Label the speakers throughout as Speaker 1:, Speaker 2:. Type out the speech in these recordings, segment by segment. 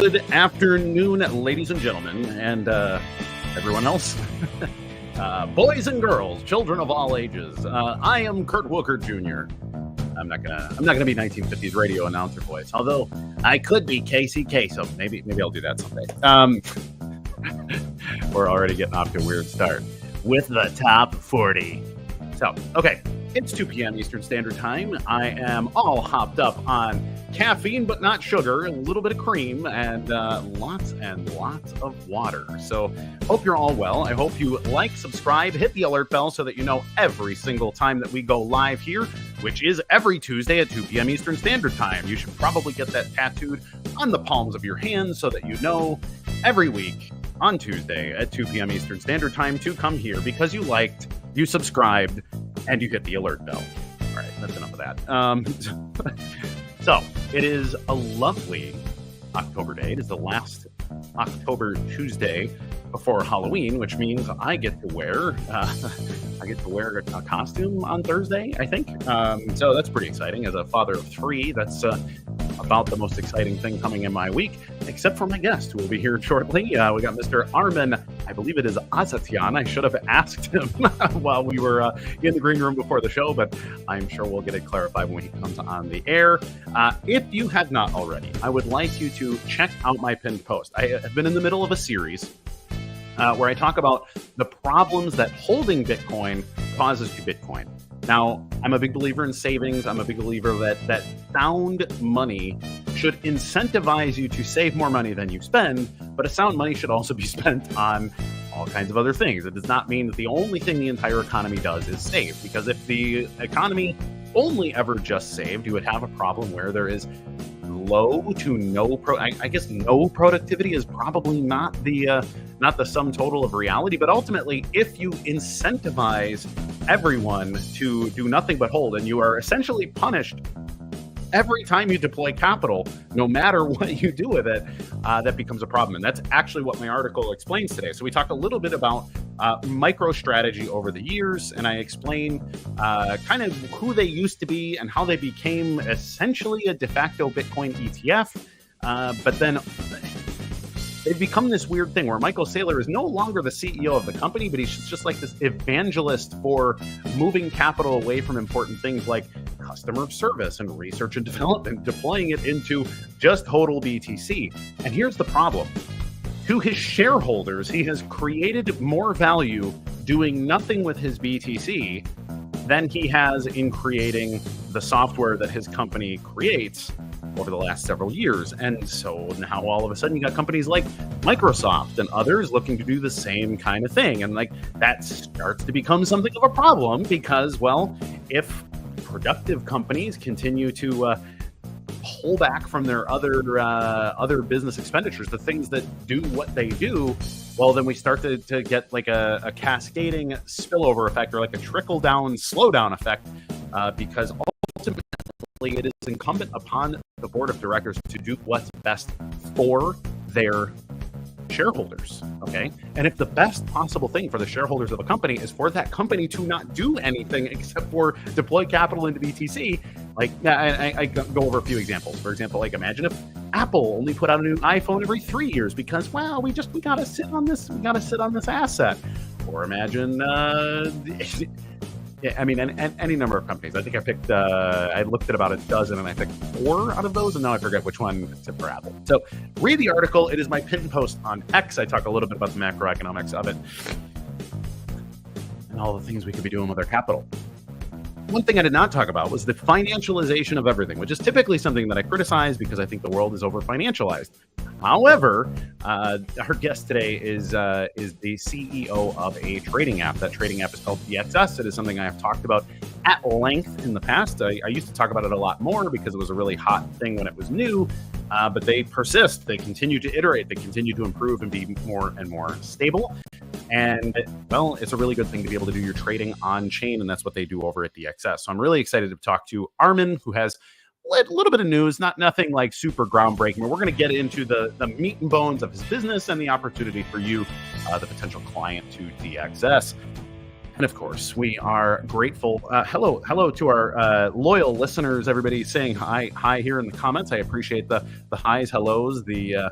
Speaker 1: Good afternoon, ladies and gentlemen, and everyone else. Boys and girls, children of all ages. I am Kurt Wuckert Jr. I'm not gonna be 1950s radio announcer voice, although I could be Casey Kasem. Maybe I'll do that someday. We're already getting off to a weird start with the top 40. So, okay, it's 2 p.m. Eastern Standard Time. I am all hopped up on caffeine, but not sugar, a little bit of cream, and lots of water. So, hope you're all well. I hope you like, subscribe, hit the alert bell so that you know every single time that we go live here, which is every Tuesday at 2 p.m. Eastern Standard Time. You should probably get that tattooed on the palms of your hands so that you know every week on Tuesday at 2 p.m. Eastern Standard Time to come here because you liked, you subscribed, and you hit the alert bell. All right, that's enough of that. So, it is a lovely October day. It is the last October Tuesday before Halloween, which means I get to wear a costume on Thursday, I think. So that's pretty exciting. As a father of 3, that's about the most exciting thing coming in my week, except for my guest who will be here shortly. We got Mr. Armen, I believe it is Azatyan. I should have asked him while we were in the green room before the show, but I'm sure we'll get it clarified when he comes on the air. If you have not already, I would like you to check out my pinned post. I have been in the middle of a series where I talk about the problems that holding Bitcoin causes to Bitcoin. Now, I'm a big believer in savings. I'm a big believer that sound money should incentivize you to save more money than you spend, but a sound money should also be spent on all kinds of other things. It does not mean that the only thing the entire economy does is save, because if the economy only ever just saved, you would have a problem where there is low to no I guess no productivity is probably not the sum total of reality, but ultimately if you incentivize everyone to do nothing but hold, and you are essentially punished every time you deploy capital, no matter what you do with it, that becomes a problem. And that's actually what my article explains today. So we talk a little bit about micro strategy over the years, and I explain kind of who they used to be and how they became essentially a de facto Bitcoin ETF. But then they've become this weird thing where Michael Saylor is no longer the CEO of the company, but he's just like this evangelist for moving capital away from important things like customer service and research and development, deploying it into just hodl BTC. And here's the problem. To his shareholders, he has created more value doing nothing with his BTC than he has in creating the software that his company creates over the last several years. And so now all of a sudden you got companies like Microsoft and others looking to do the same kind of thing. And like that starts to become something of a problem because, well, if productive companies continue to pull back from their other business expenditures, the things that do what they do, well, then we start to get like a cascading spillover effect or like a trickle down, slow down effect, because ultimately it is incumbent upon the board of directors to do what's best for their shareholders. Okay. And if the best possible thing for the shareholders of a company is for that company to not do anything except for deploy capital into BTC, like I go over a few examples. For example, like imagine if Apple only put out a new iPhone every 3 years because, well, we gotta sit on this asset. Or imagine yeah, I mean, any number of companies. I think I picked, I looked at about a dozen and I picked 4 out of those, and now I forget which one except for Apple. So read the article. It is my pinned post on X. I talk a little bit about the macroeconomics of it and all the things we could be doing with our capital. One thing I did not talk about was the financialization of everything, which is typically something that I criticize because I think the world is over-financialized. However, our guest today is the CEO of a trading app. That trading app is called DXS. It is something I have talked about at length in the past. I used to talk about it a lot more because it was a really hot thing when it was new, but they persist. They continue to iterate. They continue to improve and be more and more stable. And, well, it's a really good thing to be able to do your trading on chain, and that's what they do over at DXS. So I'm really excited to talk to Armen, who has a little bit of news, nothing like super groundbreaking, but we're going to get into the meat and bones of his business and the opportunity for you, the potential client to DXS. And of course, we are grateful. Hello to our loyal listeners. Everybody saying hi here in the comments. I appreciate the highs, hellos, the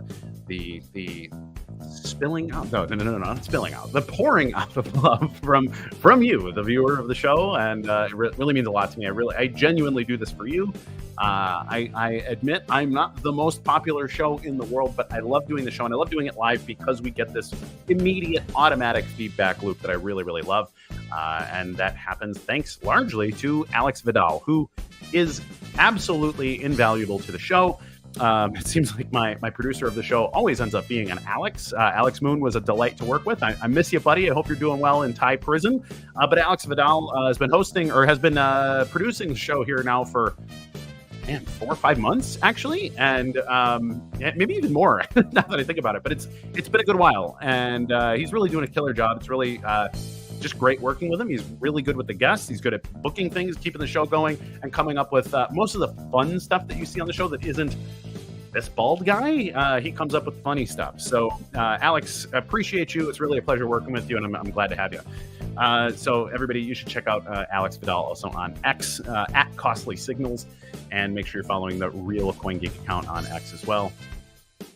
Speaker 1: spilling out. No, not spilling out. The pouring out of love from you, the viewer of the show, and it really means a lot to me. I genuinely do this for you. I admit I'm not the most popular show in the world, but I love doing the show, and I love doing it live because we get this immediate automatic feedback loop that I really, really love. And that happens thanks largely to Alex Vidal, who is absolutely invaluable to the show. It seems like my producer of the show always ends up being an Alex. Alex Moon was a delight to work with. I miss you, buddy. I hope you're doing well in Thai prison. But Alex Vidal has been hosting or has been producing the show here now for 4 or 5 months, actually, and maybe even more now that I think about it. But it's been a good while, and he's really doing a killer job. It's really just great working with him. He's really good with the guests. He's good at booking things, keeping the show going, and coming up with most of the fun stuff that you see on the show that isn't this bald guy. He comes up with funny stuff. So, Alex, appreciate you. It's really a pleasure working with you, and I'm glad to have you. So, everybody, you should check out Alex Vidal also on X, at Costly Signals, and make sure you're following the real CoinGeek account on X as well.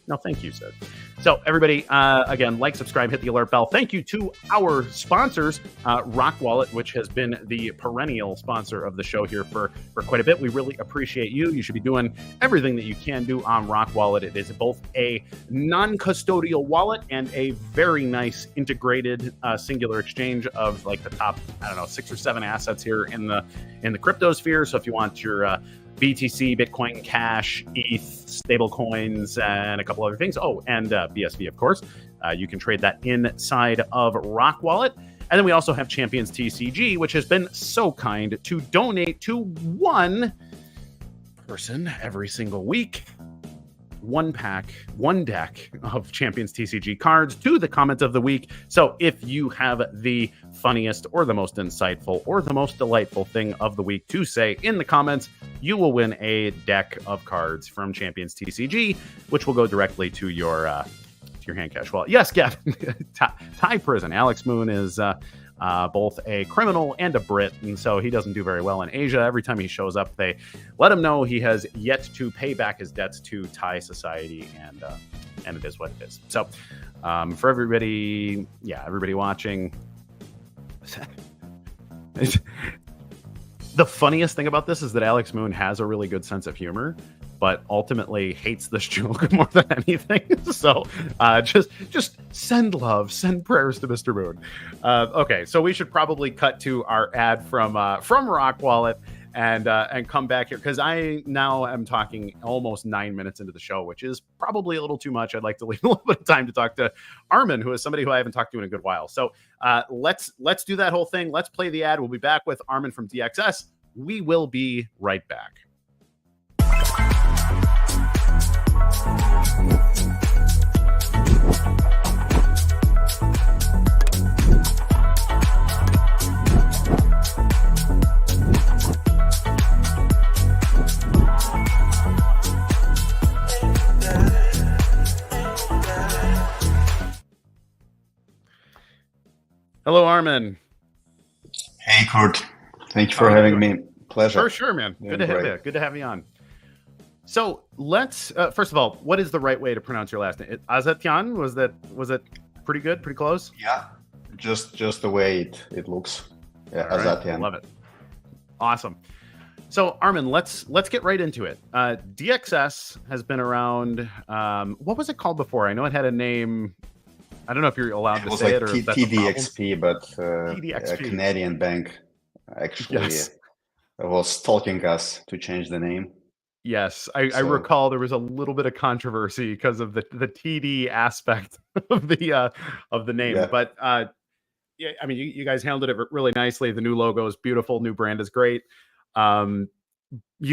Speaker 1: No, thank you, Sid. So, everybody, again, like, subscribe, hit the alert bell. Thank you to our sponsors, Rock Wallet, which has been the perennial sponsor of the show here for quite a bit. We really appreciate you. You should be doing everything that you can do on Rock Wallet. It is both a non-custodial wallet and a very nice integrated singular exchange of like the top, 6 or 7 assets here in the crypto sphere. So if you want your BTC, Bitcoin, Cash, ETH, stable coins, and a couple other things. Oh, and BSV, of course. You can trade that inside of Rock Wallet. And then we also have Champions TCG, which has been so kind to donate to one person every single week. 1 pack, 1 deck of Champions TCG cards to the comment of the week. So if you have the funniest or the most insightful or the most delightful thing of the week to say in the comments, you will win a deck of cards from Champions TCG, which will go directly to your hand cash wallet. Yes, Gavin, Thai prison. Alex Moon is both a criminal and a Brit, and so he doesn't do very well in Asia. Every time he shows up, they let him know he has yet to pay back his debts to Thai society, and it is what it is. So, for everybody watching, the funniest thing about this is that Alex Moon has a really good sense of humor, but ultimately hates this joke more than anything. So just send love, send prayers to Mr. Moon. Okay, so we should probably cut to our ad from Rock Wallet and come back here, because I now am talking almost 9 minutes into the show, which is probably a little too much. I'd like to leave a little bit of time to talk to Armen, who is somebody who I haven't talked to in a good while. So let's do that whole thing. Let's play the ad. We'll be back with Armen from DXS. We will be right back. Hello, Armen.
Speaker 2: Hey, Kurt. Thank you for having me. Pleasure.
Speaker 1: For sure, man. Good to have you. Good to have you on. So let's first of all, what is the right way to pronounce your last name? Azatyan, was it pretty good, pretty close?
Speaker 2: Yeah, just the way it looks. Yeah,
Speaker 1: all
Speaker 2: Azatyan.
Speaker 1: Right. Love it. Awesome. So Armen, let's get right into it. DXS has been around. What was it called before? I know it had a name. I don't know if you're allowed to say it or if that's
Speaker 2: TDXP, but
Speaker 1: TDXP.
Speaker 2: A Canadian bank actually was stalking us to change the name.
Speaker 1: Yes, I recall there was a little bit of controversy because of the TD aspect of the name. Yeah. But yeah, I mean, you guys handled it really nicely. The new logo is beautiful. New brand is great. You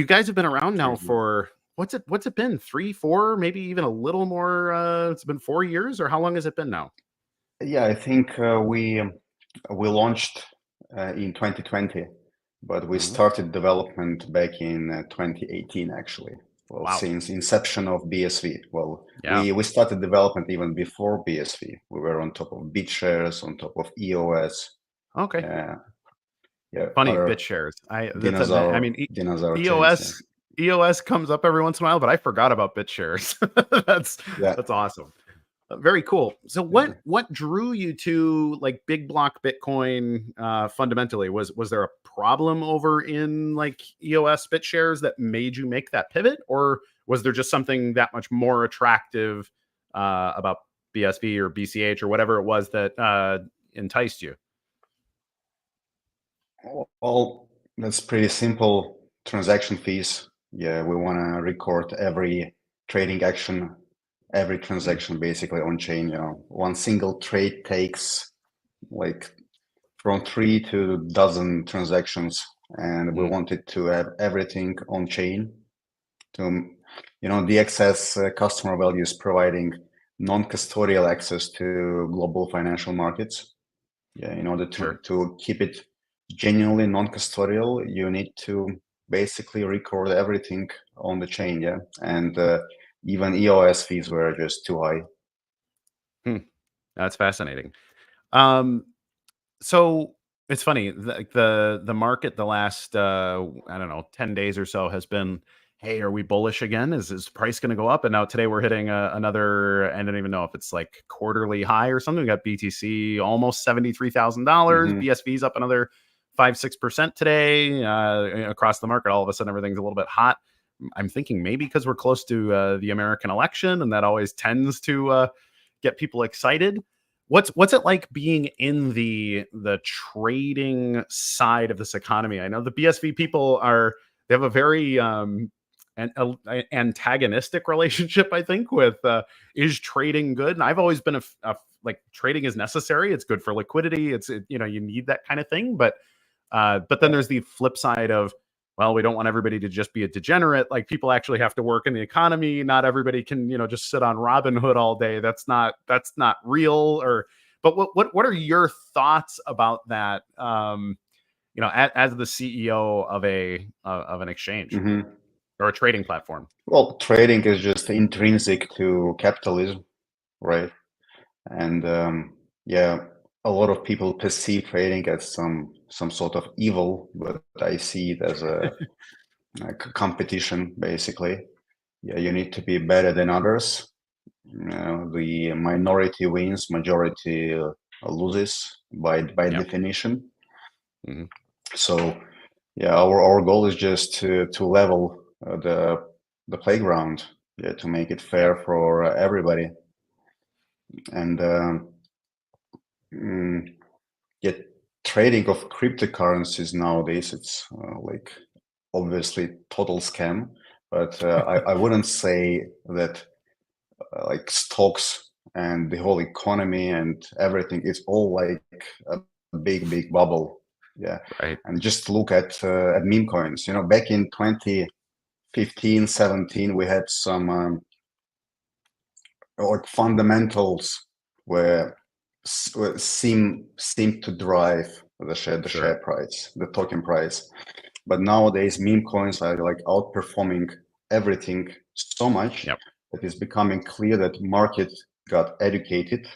Speaker 1: guys have been around now for what's it been? 3, 4, maybe even a little more. It's been 4 years, or how long has it been now?
Speaker 2: Yeah, I think we launched in 2020. But we started development back in 2018, actually. Well, wow. Since inception of BSV. Well, yeah. we started development even before BSV. We were on top of BitShares, on top of EOS,
Speaker 1: Okay.
Speaker 2: Yeah.
Speaker 1: Funny,
Speaker 2: Other
Speaker 1: BitShares. I mean,
Speaker 2: dinosaur chains.
Speaker 1: EOS EOS comes up every once in a while, but I forgot about BitShares.
Speaker 2: Yeah.
Speaker 1: That's awesome. Very cool. So
Speaker 2: Yeah.
Speaker 1: what drew you to like big block Bitcoin fundamentally? Was there a problem over in like EOS BitShares that made you make that pivot, or was there just something that much more attractive about BSV or BCH or whatever it was that enticed you?
Speaker 2: Well, that's pretty simple. Transaction fees. Yeah, we want to record every trading action, every transaction basically on chain. One single trade takes like from 3 to dozen transactions, and we wanted to have everything on chain. DXS customer value is providing non-custodial access to global financial markets. Yeah, in order to keep it genuinely non-custodial, you need to basically record everything on the chain. Yeah, and even EOS fees were just too high.
Speaker 1: That's fascinating. So it's funny, the market the last I don't know 10 days or so has been, hey, are we bullish again? Is price going to go up? And now today we're hitting another, I don't even know if it's like quarterly high or something. We got BTC almost $73,000. BSV's up another 5-6% today across the market. All of a sudden everything's a little bit hot. I'm thinking maybe because we're close to the American election, and that always tends to get people excited. What's it like being in the trading side of this economy? I know the BSV people they have a very antagonistic relationship, I think, with is trading good? And I've always been like trading is necessary. It's good for liquidity. You need that kind of thing. But then there's the flip side of, well, we don't want everybody to just be a degenerate. Like, people actually have to work in the economy. Not everybody can, just sit on Robinhood all day. That's not real. But what are your thoughts about that? As the CEO of an exchange or a trading platform.
Speaker 2: Well, trading is just intrinsic to capitalism, right? And a lot of people perceive trading as some sort of evil, but I see it as a competition, basically. Yeah, you need to be better than others. The minority wins, majority loses by definition. So, yeah, our goal is just to level the playground, to make it fair for everybody. And trading of cryptocurrencies nowadays, it's like obviously total scam. But I wouldn't say that like stocks and the whole economy and everything is all like a big bubble. Yeah.
Speaker 1: Right.
Speaker 2: And just look at meme coins. Back in 2015, 17, we had some or fundamentals where seem to drive the share price, the token price. But nowadays, meme coins are like outperforming everything so much that it's becoming clear that market got educated,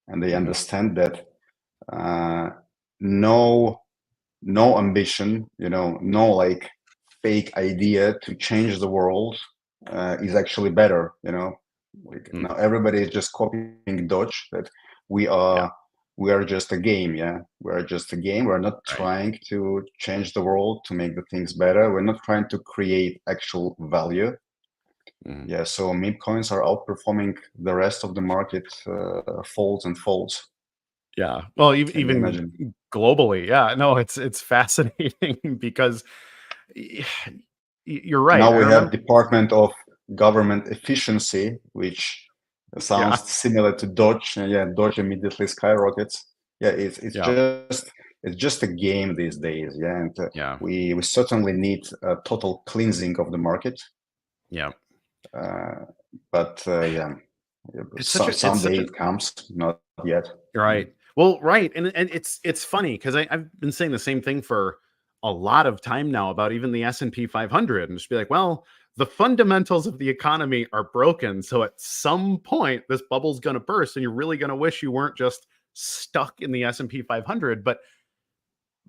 Speaker 2: and they understand that no ambition, no like fake idea to change the world is actually better. Now everybody is just copying Dodge, that we are just a game. We're just a game. We're not trying to change the world, to make the things better. We're not trying to create actual value. So meme coins are outperforming the rest of the market folds and folds.
Speaker 1: Yeah. Well, even globally. Yeah. No, it's fascinating because you're right.
Speaker 2: Now we have Department of Government Efficiency, which sounds similar to Dodge. Dodge immediately skyrockets. It's just a game these days. And we certainly need a total cleansing of the market. But someday it comes, not yet.
Speaker 1: Right. Well, right. And it's funny because I've been saying the same thing for a lot of time now about even the S&P 500, and just be like, well, the fundamentals of the economy are broken. So at some point, this bubble's going to burst, and you're really going to wish you weren't just stuck in the S&P 500. But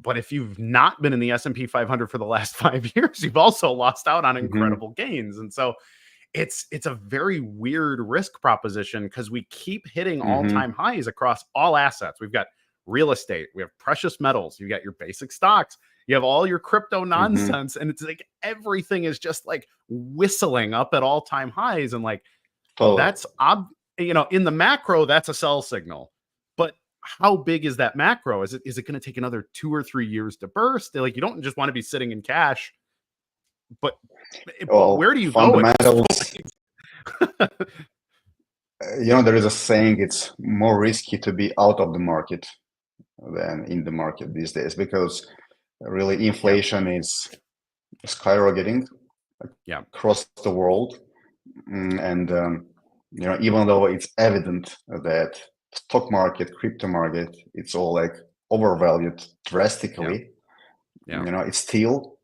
Speaker 1: But if you've not been in the S&P 500 for the last 5 years, you've also lost out on incredible gains. And so it's a very weird risk proposition because we keep hitting all-time highs across all assets. We've got real estate, we have precious metals, you got your basic stocks, you have all your crypto nonsense, and it's like everything is just like whistling up at all-time highs. And like that's in the macro, that's a sell signal. But how big is that macro? Is it going to take another 2 or 3 years to burst? Like, you don't just want to be sitting in cash. But where do you
Speaker 2: fundamentals, go? There is a saying, it's more risky to be out of the market than in the market these days, because really inflation is skyrocketing across the world. And even though it's evident that stock market, crypto market, it's all like overvalued drastically, it's still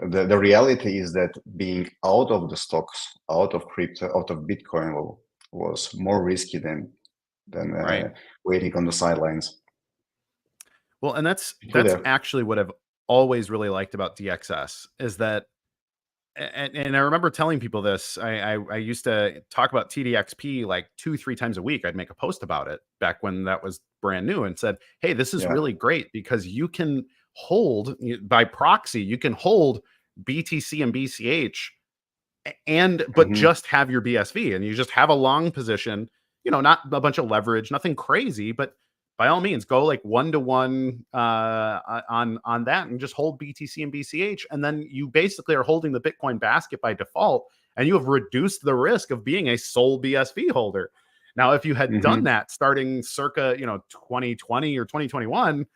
Speaker 2: the reality is that being out of the stocks, out of crypto, out of Bitcoin was more risky than waiting on the sidelines.
Speaker 1: Well, and that's actually what I've always really liked about DXS is that, and I remember telling people this, I used to talk about TDXP like 2-3 times a week. I'd make a post about it back when that was brand new and said, hey, this is really great because you can hold by proxy, you can hold BTC and BCH but just have your BSV, and you just have a long position, not a bunch of leverage, nothing crazy, but by all means, go like 1-to-1 on that and just hold BTC and BCH. And then you basically are holding the Bitcoin basket by default, and you have reduced the risk of being a sole BSV holder. Now, if you had done that starting circa, 2020 or 2021,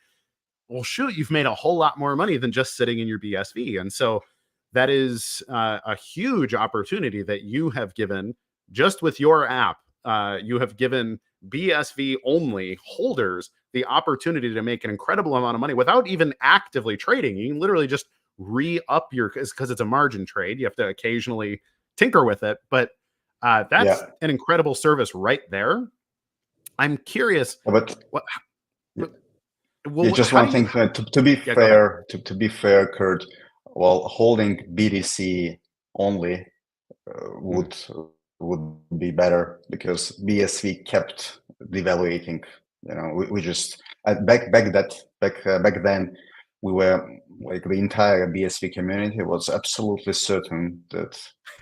Speaker 1: well, shoot, you've made a whole lot more money than just sitting in your BSV. And so that is a huge opportunity that you have given just with your app. You have given BSV only holders the opportunity to make an incredible amount of money without even actively trading. You can literally just re-up because it's a margin trade. You have to occasionally tinker with it, but that's an incredible service right there. I'm curious.
Speaker 2: Just one thing to be fair, to be fair, Kurt. Well, holding BTC only would be better because BSV kept devaluating. We just back then we were like the entire BSV community was absolutely certain that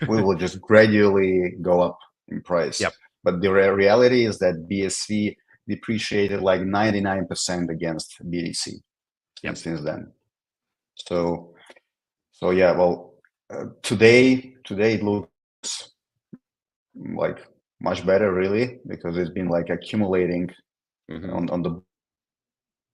Speaker 2: we will just gradually go up in price. But the reality is that BSV depreciated like 99% against BTC since then. So yeah, well, today it looks like much better, really, because it's been like accumulating on the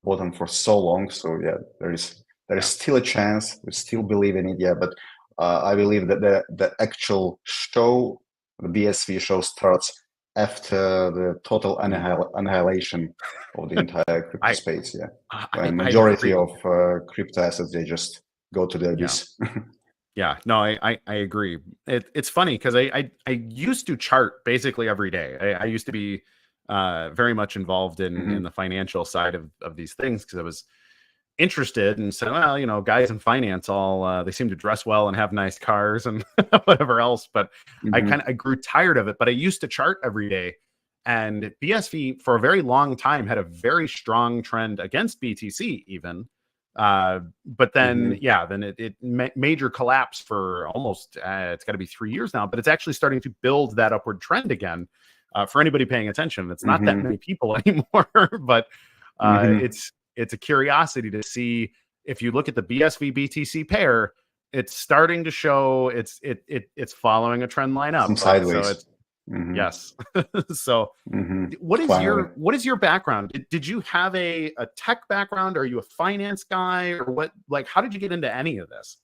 Speaker 2: bottom for so long. So yeah, there is still a chance. We still believe in it. Yeah, but I believe that the actual show, the BSV show, starts after the total annihilation of the entire crypto space. Yeah, when majority of crypto assets, they just go to the abyss.
Speaker 1: Yeah, no, I agree. It's funny because I used to chart basically every day. I used to be very much involved in the financial side of these things because I was interested and said, well, guys in finance they seem to dress well and have nice cars and whatever else. But I grew tired of it. But I used to chart every day, and BSV for a very long time had a very strong trend against BTC even. But then, then it major collapse for almost, it's got to be 3 years now, but it's actually starting to build that upward trend again. For anybody paying attention, it's not that many people anymore, but it's a curiosity to see if you look at the BSV BTC pair, it's starting to show it's following a trend line up.
Speaker 2: Some sideways.
Speaker 1: So it's, yes. So what is your background? Did you have a tech background? Are you a finance guy, or what? Like, how did you get into any of this?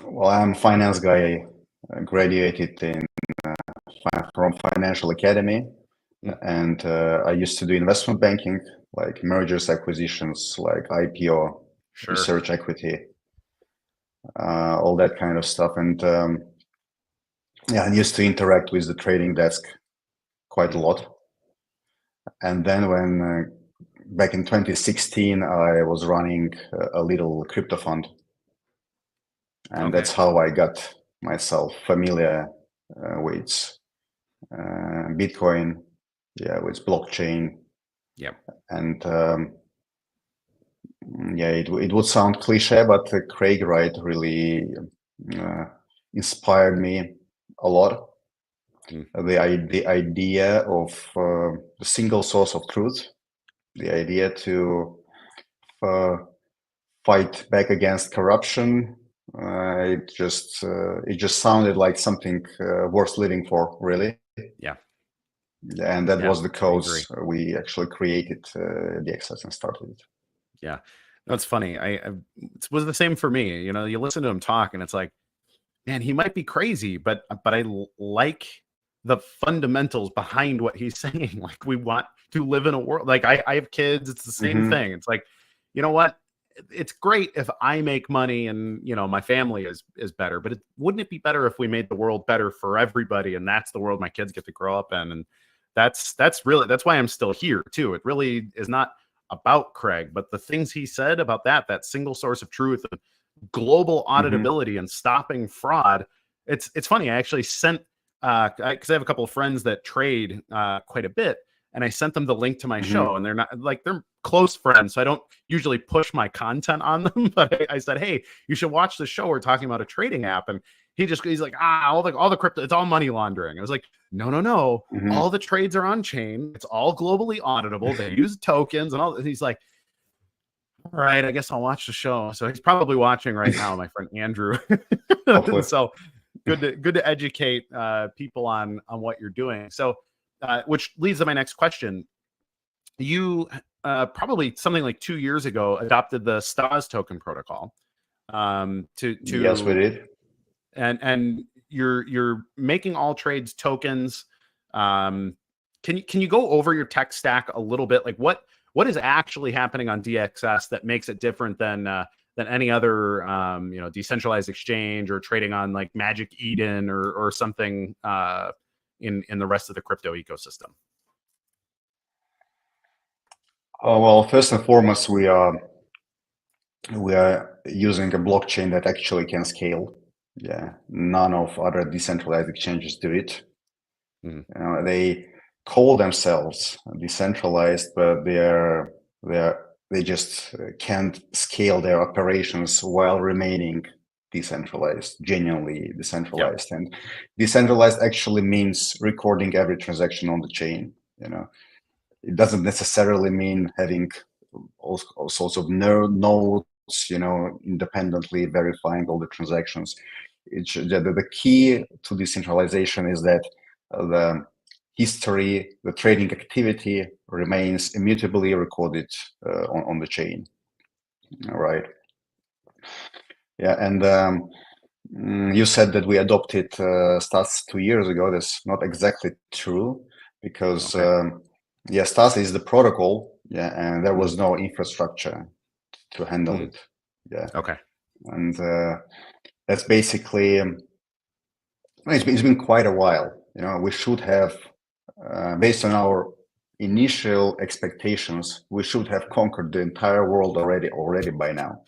Speaker 2: Well, I'm a finance guy. I graduated from Financial Academy, and I used to do investment banking, like mergers, acquisitions, like IPO, research equity, all that kind of stuff. And I used to interact with the trading desk quite a lot. And then when back in 2016, I was running a little crypto fund, and that's how I got myself familiar with Bitcoin, with blockchain. And it would sound cliche, but Craig Wright really inspired me a lot. The idea of the single source of truth, the idea to fight back against corruption. It just sounded like something worth living for, really. And that was the cause we actually created DXS and started it.
Speaker 1: Yeah, that's funny. It was the same for me. You know, you listen to him talk, and it's like, man, he might be crazy, but I like the fundamentals behind what he's saying. Like, we want to live in a world. Like, I have kids. It's the same thing. It's like, you know what? It's great if I make money and, you know, my family is better, but wouldn't it be better if we made the world better for everybody? And that's the world my kids get to grow up in. And that's why I'm still here too. It really is not about Craig, but the things he said about that single source of truth, and global auditability and stopping fraud. It's funny. I actually sent, because I have a couple of friends that trade quite a bit, and I sent them the link to my show, and they're not like, they're close friends, so I don't usually push my content on them. But I said, hey, you should watch the show. We're talking about a trading app, and he's like, all the crypto, it's all money laundering. I was like, no, all the trades are on chain. It's all globally auditable. They use tokens and all. And he's like, all right, I guess I'll watch the show. So he's probably watching right now, my friend Andrew. So good to educate people on what you're doing. So, which leads to my next question. You probably something like 2 years ago adopted the STAS token protocol.
Speaker 2: Yes, we did.
Speaker 1: And you're making all trades tokens. Can you go over your tech stack a little bit? Like, what is actually happening on DXS that makes it different than any other decentralized exchange, or trading on like Magic Eden or something in the rest of the crypto ecosystem?
Speaker 2: Oh, well, first and foremost, we are using a blockchain that actually can scale. None of other decentralized exchanges do it. They call themselves decentralized, but they just can't scale their operations while remaining decentralized, genuinely decentralized. And decentralized actually means recording every transaction on the chain. It doesn't necessarily mean having all sorts of nodes, independently verifying all the transactions. The key to decentralization is that the history, the trading activity remains immutably recorded on the chain. All right. Yeah, and you said that we adopted STAS 2 years ago. That's not exactly true, because STAS is the protocol, and there was no infrastructure to handle it. And that's basically, it's been quite a while. We should have, based on our initial expectations, we should have conquered the entire world already by now.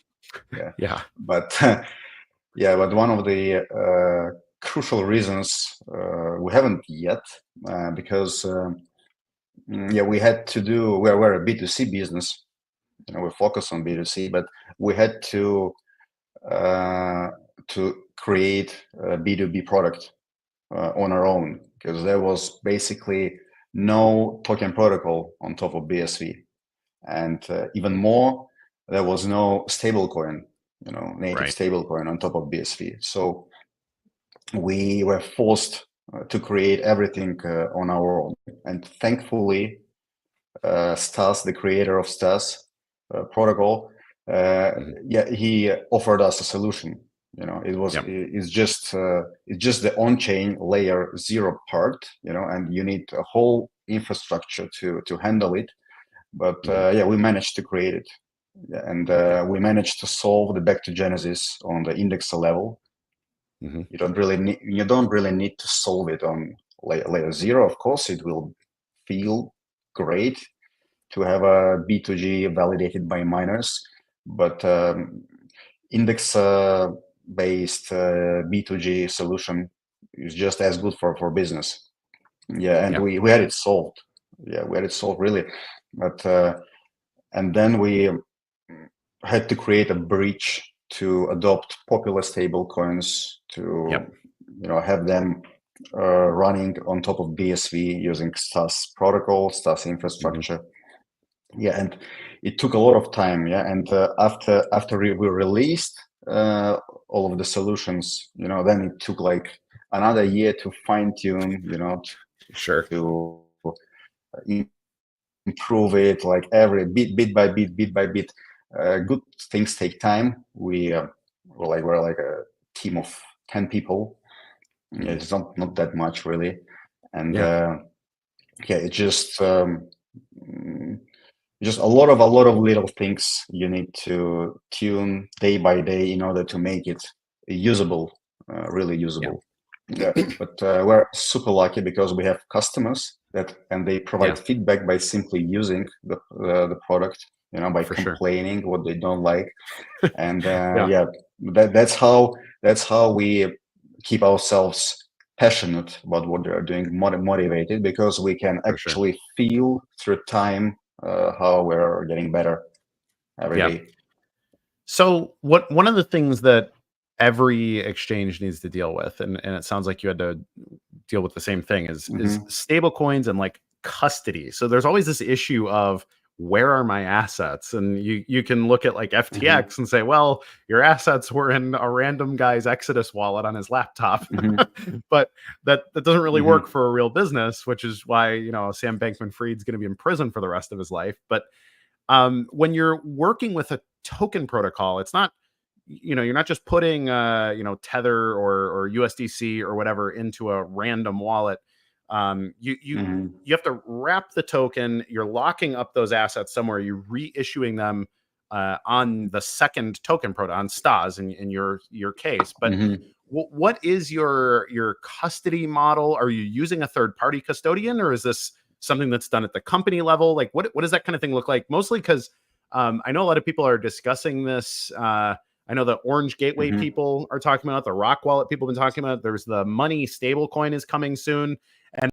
Speaker 2: But but one of the crucial reasons we haven't yet, because we had to do, we're a B2C business, we focus on B2C, but we had to create a B2B product on our own, because there was basically no token protocol on top of BSV, and even more, there was no stablecoin, native stablecoin on top of BSV. So we were forced to create everything on our own. And thankfully, STAS, the creator of STAS protocol, he offered us a solution. It's just the on-chain layer 0 part, and you need a whole infrastructure to handle it. But we managed to create it, and we managed to solve the back-to-genesis on the indexer level. You don't really need to solve it on layer 0. Of course, it will feel great, to have a B2G validated by miners, but index based B2G solution is just as good for business. Yeah, and we had it solved. Yeah, we had it solved really, but and then we had to create a bridge to adopt popular stable coins to have them running on top of BSV using STAS protocol, STAS infrastructure. Yeah, and it took a lot of time. Yeah, and after we released all of the solutions, then it took like another year to fine tune, to improve it, like every bit by bit. Good things take time. We're like a team of 10 people. Yeah, it's not that much really, and it's just a lot of little things you need to tune day by day in order to make it usable, really usable. Yeah, but we're super lucky because we have customers and they provide feedback by simply using the product, by complaining what they don't like, and that's how we keep ourselves passionate about what they're doing, motivated, because we can actually feel through time how we're getting better every day.
Speaker 1: So one of the things that every exchange needs to deal with, and it sounds like you had to deal with the same thing, is stable coins and like custody. So there's always this issue of, where are my assets? And you can look at like FTX and say, well, your assets were in a random guy's Exodus wallet on his laptop. But that doesn't really work for a real business, which is why, Sam Bankman-Fried's going to be in prison for the rest of his life. But when you're working with a token protocol, it's not, you're not just putting, Tether or USDC or whatever into a random wallet. You have to wrap the token. You're locking up those assets somewhere. You're reissuing them on the second token protocol, on STAS in your case. But what is your custody model? Are you using a third party custodian, or is this something that's done at the company level? Like what does that kind of thing look like? Mostly because I know a lot of people are discussing this. I know the Orange Gateway people are talking about it. The Rock Wallet people have been talking about it. There's the Money stablecoin is coming soon. And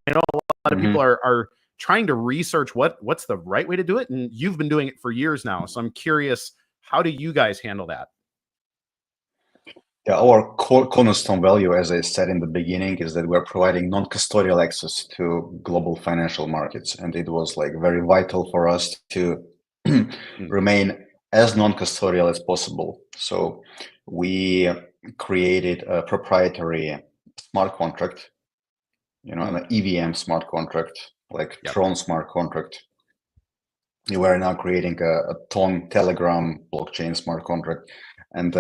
Speaker 1: I know a lot of people are trying to research what's the right way to do it. And you've been doing it for years now. So I'm curious, how do you guys handle that?
Speaker 2: Yeah, our cornerstone value, as I said in the beginning, is that we're providing non-custodial access to global financial markets. And it was like very vital for us to remain as non-custodial as possible. So we created a proprietary smart contract, an EVM smart contract, like Tron smart contract. We are now creating a Telegram blockchain smart contract, and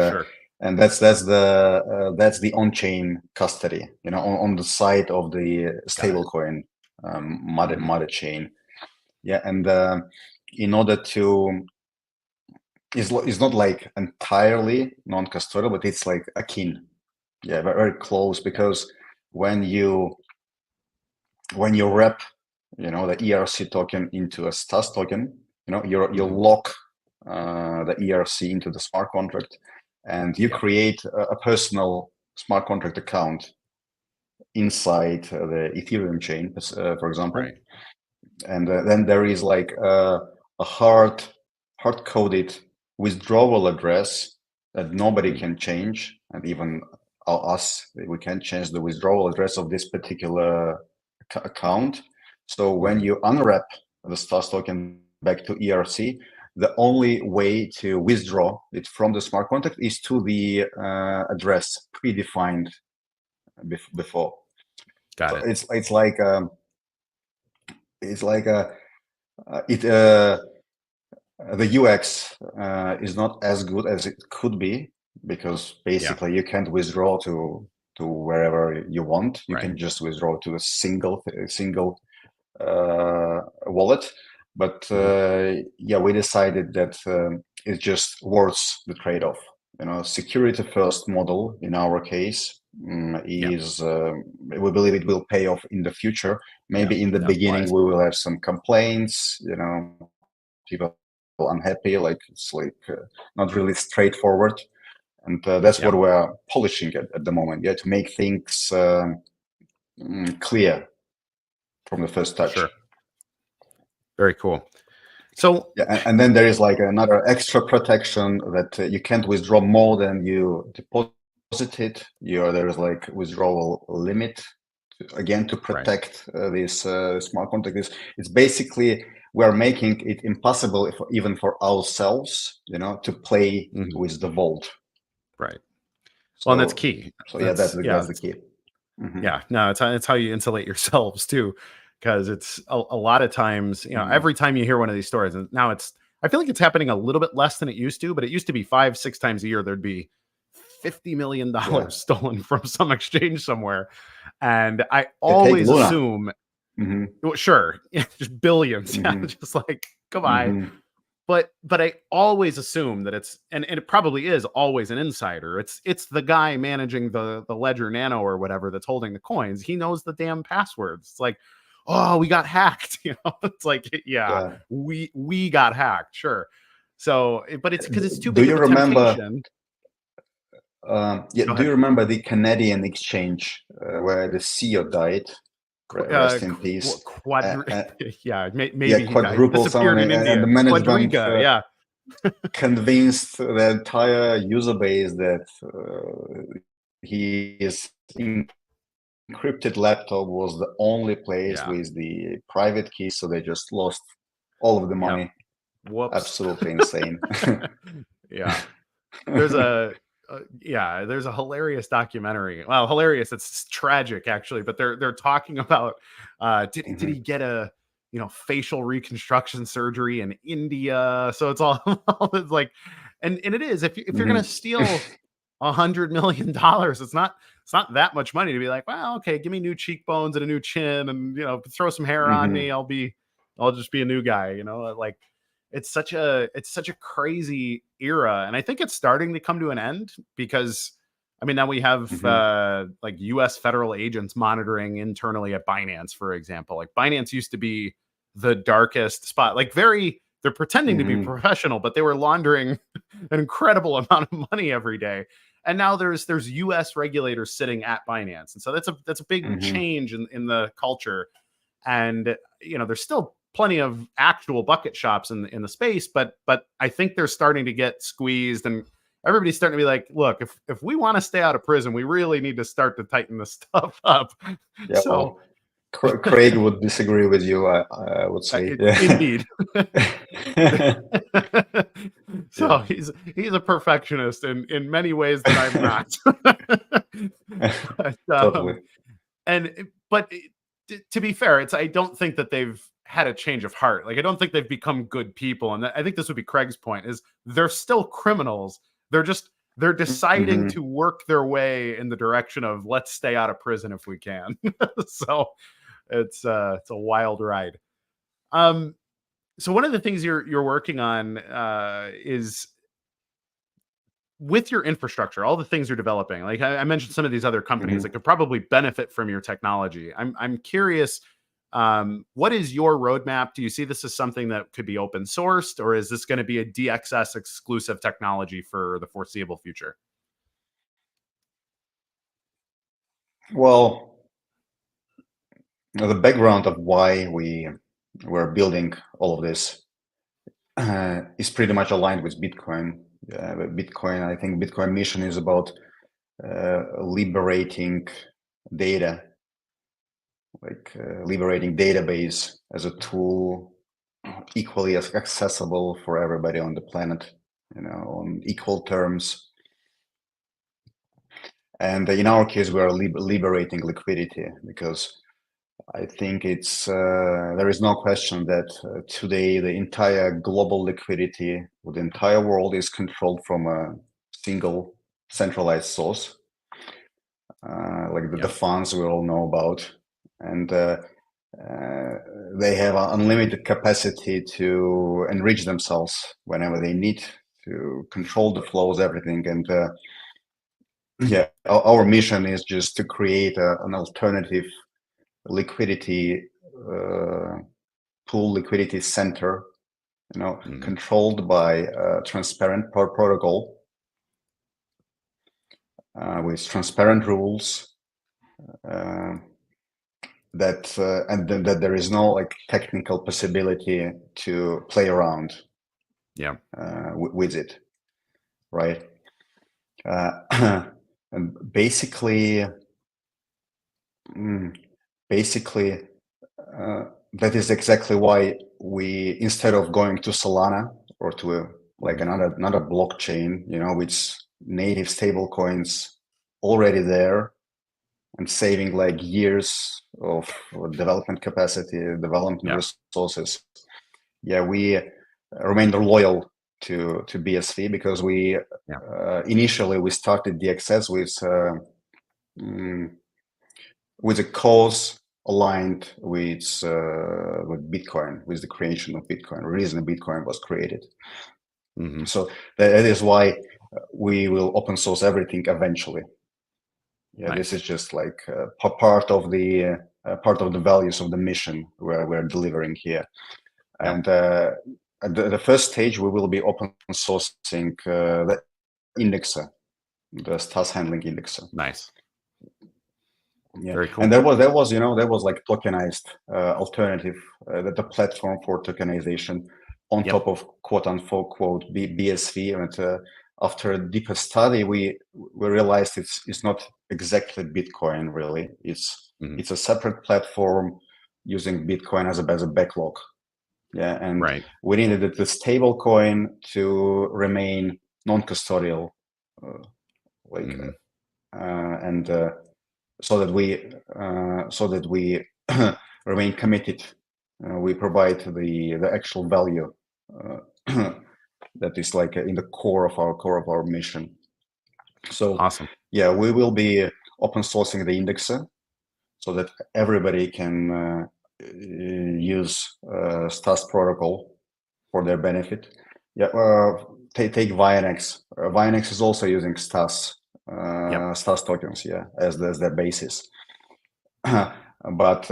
Speaker 2: that's the on-chain custody, on the side of the stablecoin mother chain. Yeah, and in order to, it's not like entirely non-custodial, but it's like akin, very, very close, because when you wrap, the ERC token into a STAS token, you lock the ERC into the smart contract, and you create a personal smart contract account inside the Ethereum chain, for example. And then there is like a hard-coded withdrawal address that nobody can change, and even us, we can't change the withdrawal address of this particular account. So when you unwrap the STAS token back to ERC, the only way to withdraw it from the smart contract is to the address predefined before.
Speaker 1: Got it.
Speaker 2: It's like the UX is not as good as it could be, because basically you can't withdraw to wherever you want. You can just withdraw to a single wallet. But we decided that it's just worth the trade-off. Security first model in our case, is we believe it will pay off in the future. Maybe in the beginning
Speaker 1: wise.
Speaker 2: we will have some complaints, people unhappy, like it's like not really straightforward, and that's what we're polishing at the moment, to make things clear from the first touch.
Speaker 1: Sure. Very cool. So
Speaker 2: and then there is like another extra protection that you can't withdraw more than you deposited. There is like withdrawal limit to protect this smart contract. It's basically we're making it impossible even for ourselves, to play with the vault.
Speaker 1: Right. Well, and that's key.
Speaker 2: So that's the key.
Speaker 1: Yeah, no, it's how you insulate yourselves too, because it's a lot of times, every time you hear one of these stories, and now I feel like it's happening a little bit less than it used to, but it used to be 5-6 times a year there'd be $50 million stolen from some exchange somewhere, and I always assume, well, sure, just billions, just like goodbye. But I always assume that it's and it probably is always an insider. It's the guy managing the Ledger Nano or whatever that's holding the coins. He knows the damn passwords. It's like, oh, we got hacked. It's like, we got hacked. Sure. So, but it's because it's too big of a temptation.
Speaker 2: Do you remember the Canadian exchange where the CEO died? Rest in peace.
Speaker 1: Maybe
Speaker 2: quadruple
Speaker 1: disappeared in India.
Speaker 2: And the management convinced the entire user base that his encrypted laptop was the only place with the private key, so they just lost all of the money.
Speaker 1: Whoops.
Speaker 2: Absolutely insane.
Speaker 1: There's a hilarious documentary. Well, hilarious. It's tragic actually, but they're talking about did he get a facial reconstruction surgery in India? So it's all it's like, and it is if you're gonna steal $100 million, it's not that much money to be like, well, okay, give me new cheekbones and a new chin, and throw some hair on me. I'll just be a new guy. Like. It's such a crazy era, and I think it's starting to come to an end because now we have like U.S. federal agents monitoring internally at Binance, for example. Like Binance used to be the darkest spot. Like they're pretending to be professional, but they were laundering an incredible amount of money every day. And now there's U.S. regulators sitting at Binance, and so that's a big change in the culture. And there's still plenty of actual bucket shops in the space, but I think they're starting to get squeezed, and everybody's starting to be like, look, if we want to stay out of prison, we really need to start to tighten this stuff up.
Speaker 2: Yeah, so Craig would disagree with you, I would say.
Speaker 1: Indeed. So he's a perfectionist in many ways that I'm not.
Speaker 2: Totally.
Speaker 1: But to be fair, I don't think that they've had a change of heart. Like I don't think they've become good people, and I think this would be Craig's point: is they're still criminals. They're deciding to work their way in the direction of let's stay out of prison if we can. So it's a wild ride. So one of the things you're working on is with your infrastructure, all the things you're developing. Like I mentioned, some of these other companies that could probably benefit from your technology. I'm curious. What is your roadmap? Do you see this as something that could be open sourced, or is this going to be a DXS exclusive technology for the foreseeable future?
Speaker 2: Well, the background of why we're building all of this is pretty much aligned with Bitcoin. I think Bitcoin mission is about liberating data. Like liberating database as a tool equally as accessible for everybody on the planet, on equal terms. And in our case, we are liberating liquidity, because I think it's there is no question that today the entire global liquidity of the entire world is controlled from a single centralized source, like the funds we all know about. And they have an unlimited capacity to enrich themselves whenever they need to, control the flows, everything. And our mission is just to create an alternative liquidity pool, liquidity center, controlled by a transparent protocol with transparent rules, that there is no like technical possibility to play around with it, right? And basically that is exactly why we, instead of going to Solana or to another blockchain, with native stable coins already there and saving like years of development capacity, development resources, we remained loyal to BSV, because we initially we started DXS with a cause aligned with Bitcoin, with the creation of Bitcoin, the reason Bitcoin was created. So that is why we will open source everything eventually. This is just like part of the values of the mission we're delivering here. And at the first stage, we will be open sourcing the indexer, the Stas handling indexer.
Speaker 1: Nice.
Speaker 2: Very cool. And there was like tokenized alternative, the platform for tokenization on top of quote unquote BSV. And after a deeper study, we realized it's not exactly Bitcoin really. It's a separate platform using Bitcoin as a backlog. And we needed the stable coin to remain non-custodial, so that we remain committed. We provide the actual value that is like in the core of our mission. So
Speaker 1: awesome.
Speaker 2: We will be open sourcing the indexer so that everybody can use Stas protocol for their benefit. Take Vianex. Vianex is also using Stas Stas tokens, as their basis. But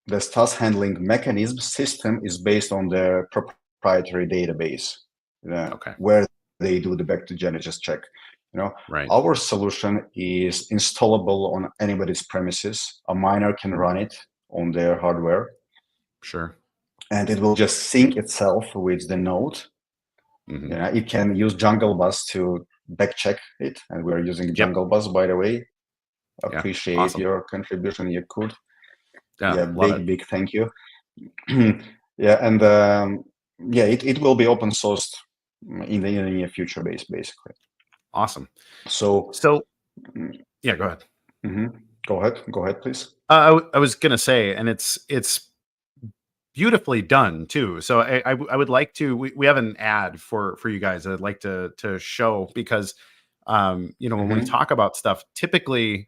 Speaker 2: the Stas handling mechanism system is based on their proprietary database, where they do the back-to-Genesis check. Our solution is installable on anybody's premises. A miner can run it on their hardware.
Speaker 1: Sure.
Speaker 2: And it will just sync itself with the node. It can use Jungle Bus to back check it, and we're using Jungle Bus, by the way. Appreciate your contribution, Kurt. Big thank you. And it will be open sourced in the near future, basically.
Speaker 1: Awesome.
Speaker 2: So
Speaker 1: go ahead.
Speaker 2: Go ahead, please.
Speaker 1: I was gonna say, and it's beautifully done too. So I would like to. We have an ad for you guys. I'd like to show, because when we talk about stuff, typically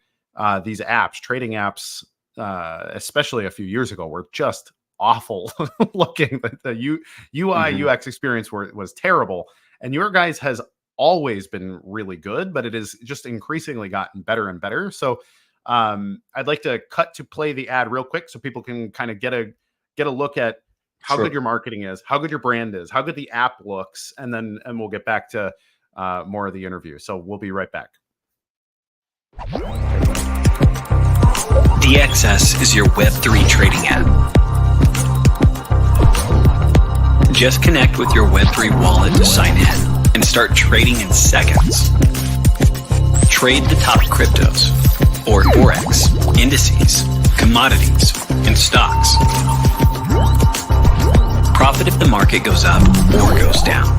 Speaker 1: these apps, trading apps, especially a few years ago, were just awful looking. The UI UX experience was terrible, and your guys has always been really good, but it has just increasingly gotten better and better. So I'd like to cut to play the ad real quick so people can kind of get a look at how good your marketing is, how good your brand is, how good the app looks, and we'll get back to more of the interview. So we'll be right back.
Speaker 3: DXS is your Web3 trading app. Just connect with your Web3 wallet to sign in and start trading in seconds. Trade the top cryptos, or Forex, indices, commodities, and stocks. Profit if the market goes up or goes down.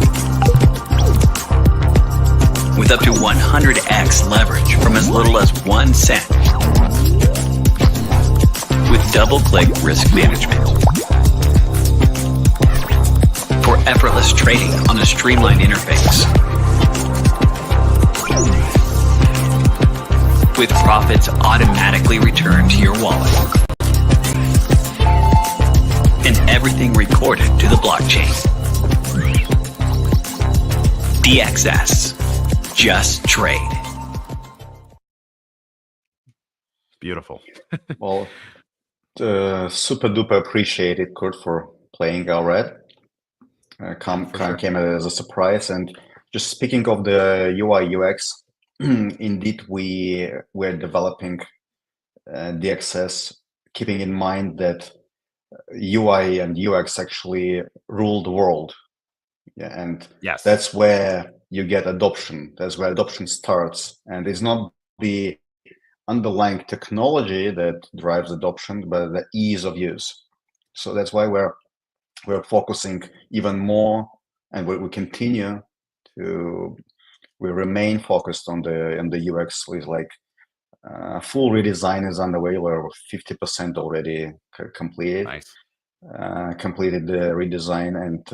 Speaker 3: With up to 100x leverage from as little as 1 cent. With double-click risk management. For effortless trading on a streamlined interface. With profits automatically returned to your wallet. And everything recorded to the blockchain. DXS. Just trade.
Speaker 1: Beautiful.
Speaker 2: Well, super duper appreciated, Kurt, for playing our red. Came as a surprise. And just speaking of the UI UX, indeed we're developing DXS, keeping in mind that UI and UX actually rule the world. Yeah, and
Speaker 1: Yes,
Speaker 2: that's where you get adoption. That's where adoption starts, and it's not the underlying technology that drives adoption, but the ease of use. So that's why we're focusing even more, and we continue to we remain focused on the UX. With like full redesign is underway. We're 50% already completed.
Speaker 1: Nice.
Speaker 2: Completed the redesign, and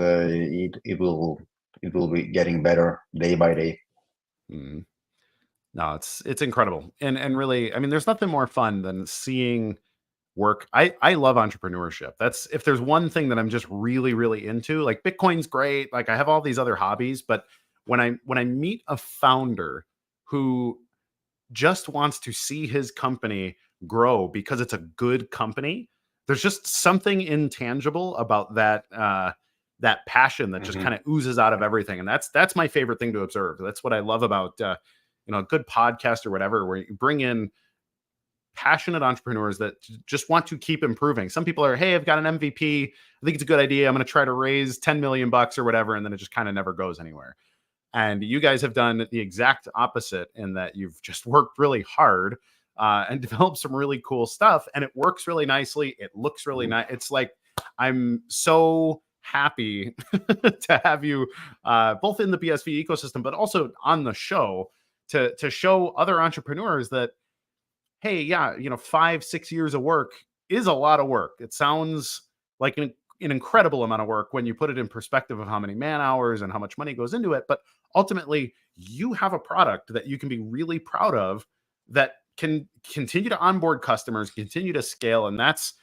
Speaker 2: it will be getting better day by day.
Speaker 1: Mm. No, it's incredible, and really, I mean, there's nothing more fun than seeing work. I love entrepreneurship. That's, if there's one thing that I'm just really into, like Bitcoin's great, like I have all these other hobbies, but when I meet a founder who just wants to see his company grow because it's a good company, there's just something intangible about that that passion that just kind of oozes out of everything, and that's my favorite thing to observe. That's what I love about a good podcast or whatever, where you bring in passionate entrepreneurs that just want to keep improving. Some people are, hey, I've got an MVP, I think it's a good idea, I'm going to try to raise 10 million bucks or whatever, and then it just kind of never goes anywhere. And you guys have done the exact opposite, in that you've just worked really hard and developed some really cool stuff, and it works really nicely. It looks really nice. It's like, I'm so happy to have you both in the BSV ecosystem, but also on the show to show other entrepreneurs that, hey, yeah, 5-6 years of work is a lot of work. It sounds like an incredible amount of work when you put it in perspective of how many man hours and how much money goes into it. But ultimately, you have a product that you can be really proud of, that can continue to onboard customers, continue to scale. And that's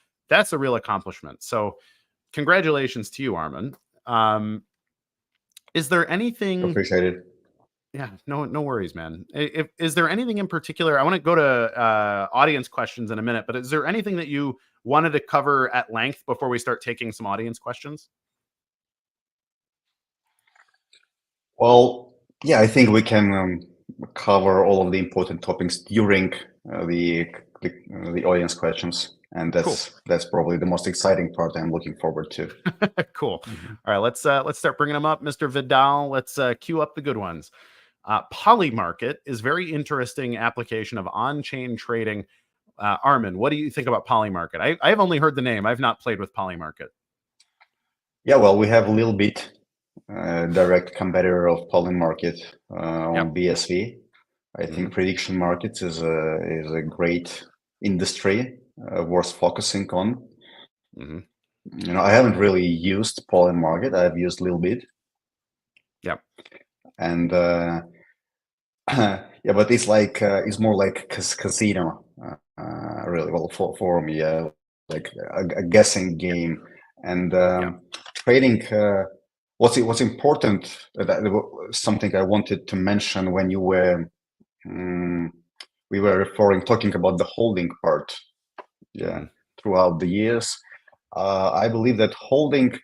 Speaker 1: a real accomplishment. So congratulations to you, Armen. Is there anything...
Speaker 2: Appreciate it.
Speaker 1: Yeah, no worries, man. Is there anything in particular? I want to go to audience questions in a minute, but is there anything that you wanted to cover at length before we start taking some audience questions?
Speaker 2: Well, yeah, I think we can cover all of the important topics during the audience questions, and that's probably the most exciting part I'm looking forward to.
Speaker 1: Cool. All right, let's start bringing them up, Mr. Vidal. Let's queue up the good ones. Polymarket is very interesting application of on-chain trading. Armen, what do you think about Polymarket? I've only heard the name. I've not played with Polymarket.
Speaker 2: Yeah, well, we have a little bit direct competitor of Polymarket on BSV. I think prediction markets is a great industry worth focusing on. I haven't really used Polymarket. I've used a little bit.
Speaker 1: Yeah.
Speaker 2: And yeah, but it's like it's more like casino, really. Well, for me, like a guessing game, and trading. What's important? Something I wanted to mention when you were we were talking about the holding part. Yeah, throughout the years, I believe that holding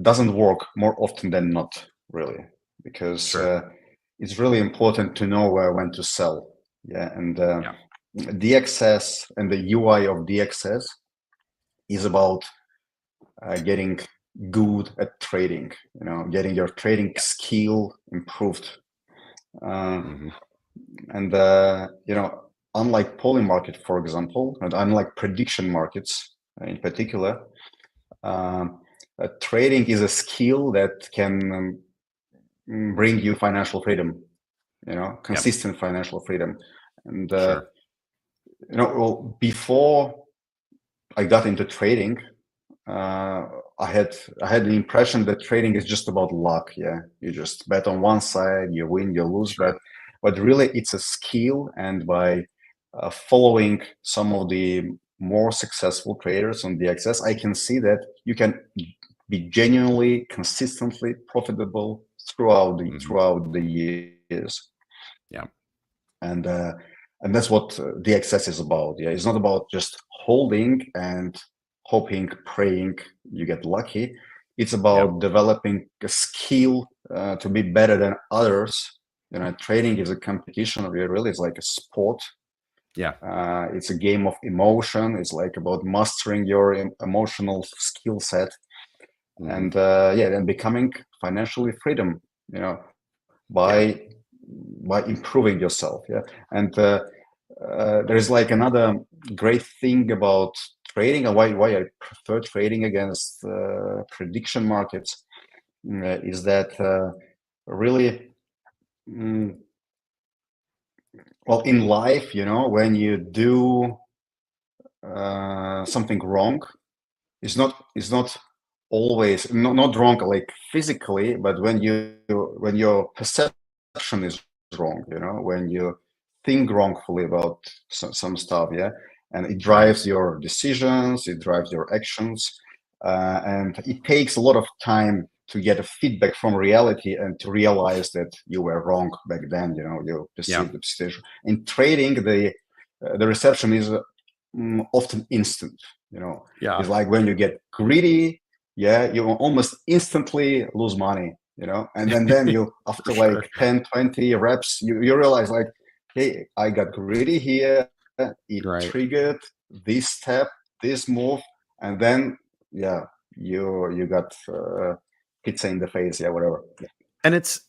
Speaker 2: doesn't work more often than not, really, because it's really important to know when to sell. Yeah, and DXS and the UI of DXS is about getting good at trading. Getting your trading skill improved, and unlike Polymarket, for example, and unlike prediction markets in particular, trading is a skill that can bring you financial freedom, consistent financial freedom. And well, before I got into trading, I had the impression that trading is just about luck. Yeah, you just bet on one side, you win, you lose, but really it's a skill. And by following some of the more successful traders on DXS, I can see that you can be genuinely, consistently profitable throughout the years.
Speaker 1: Yeah,
Speaker 2: and that's what DXS is about. Yeah, it's not about just holding and hoping, praying you get lucky. It's about developing a skill to be better than others. Trading is a competition. Really, it's like a sport.
Speaker 1: Yeah,
Speaker 2: it's a game of emotion. It's like about mastering your emotional skill set, and then becoming financially freedom. By improving yourself. Yeah, and there's like another great thing about trading, and why I prefer trading against prediction markets is that really. Well, in life, when you do something wrong, it's not always not wrong like physically, but when your perception is wrong, when you think wrongfully about some stuff, and it drives your decisions, it drives your actions, and it takes a lot of time to get a feedback from reality and to realize that you were wrong back then. You perceived the situation. In trading, the reception is often instant. It's like when you get greedy, you almost instantly lose money. And then you after like 10, 20 reps, you realize like, hey, I got greedy here. It triggered this step, this move, and then you got pizza in the face, whatever.
Speaker 1: And it's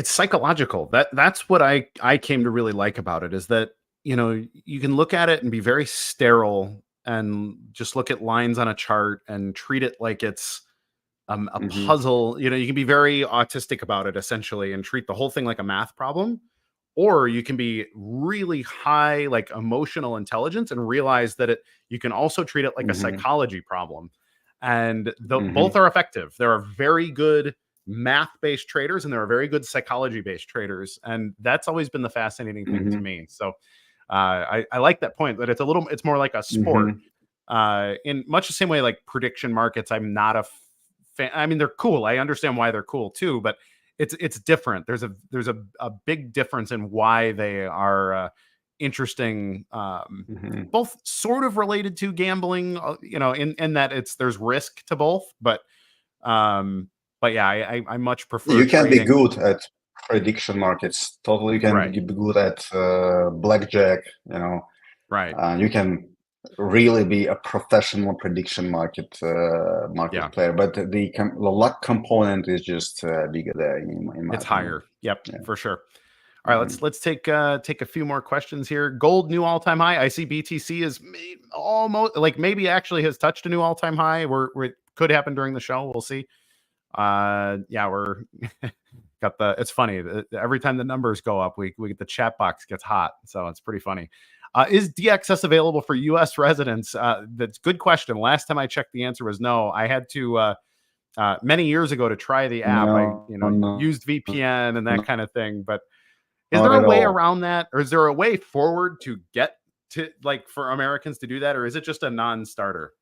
Speaker 1: psychological. That's what I came to really like about it, is that you can look at it and be very sterile and just look at lines on a chart and treat it like it's a puzzle. You can be very autistic about it essentially and treat the whole thing like a math problem, or you can be really high like emotional intelligence and realize that you can also treat it like a psychology problem. And both are effective. There are very good math-based traders and there are very good psychology-based traders, and that's always been the fascinating thing to me. So I like that point, that it's more like a sport. In much the same way like prediction markets, I'm not a fan. I mean, they're cool. I understand why they're cool too, but it's different. There's a big difference in why they are interesting, both sort of related to gambling, in that there's risk to both, but yeah, I much prefer
Speaker 2: you can
Speaker 1: trading.
Speaker 2: be good at prediction markets. Totally, you can be good at blackjack. You can really be a professional prediction market player, but the luck component is just bigger there.
Speaker 1: It's higher. For sure. All right, let's take a few more questions here. Gold new all-time high. I see BTC is almost maybe actually has touched a new all-time high. It could happen during the show. We'll see. We're got it's funny. Every time the numbers go up, we get the chat box gets hot. So it's pretty funny. Is DXS available for U.S. residents? That's a good question. Last time I checked, the answer was no. I had to many years ago to try the app. I used VPN and that kind of thing, but. Is there a way around that, or is there a way forward to get to for Americans to do that, or is it just a non-starter?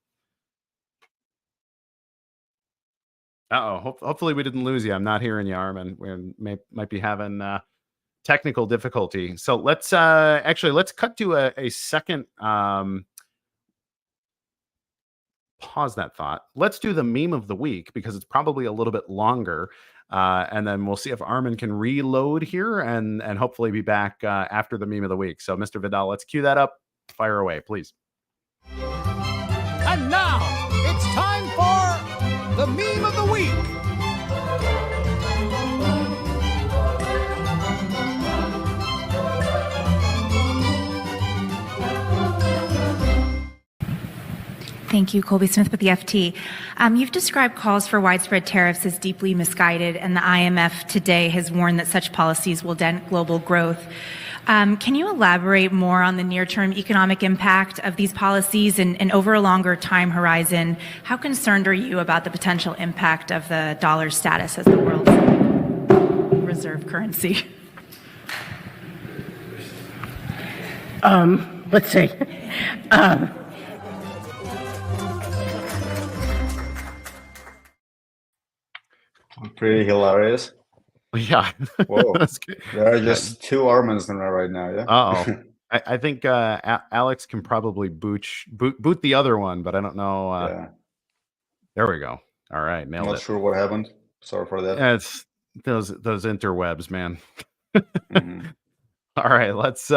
Speaker 1: Hopefully we didn't lose you. I'm not hearing you, Armen. We might be having technical difficulty. So let's cut to a second. Pause that thought. Let's do the meme of the week because it's probably a little bit longer. And then we'll see if Armen can reload here and hopefully be back after the meme of the week. So, Mr. Vidal, let's cue that up. Fire away, please.
Speaker 4: And now it's time for the meme of the week.
Speaker 5: Thank you, Colby Smith with the FT. You've described calls for widespread tariffs as deeply misguided, and the IMF today has warned that such policies will dent global growth. Can you elaborate more on the near-term economic impact of these policies and over a longer time horizon? How concerned are you about the potential impact of the dollar's status as the world's reserve currency?
Speaker 6: Let's see.
Speaker 2: Pretty hilarious.
Speaker 1: Yeah.
Speaker 2: Whoa.
Speaker 1: That's good.
Speaker 2: There are just two Armens in there right now, yeah?
Speaker 1: Uh-oh. I think Alex can probably boot the other one, but I don't know.
Speaker 2: Yeah.
Speaker 1: There we go. All right, nailed
Speaker 2: Not
Speaker 1: it.
Speaker 2: sure what happened. Sorry for that.
Speaker 1: Yeah, it's those interwebs, man.
Speaker 2: Mhm.
Speaker 1: All right, let's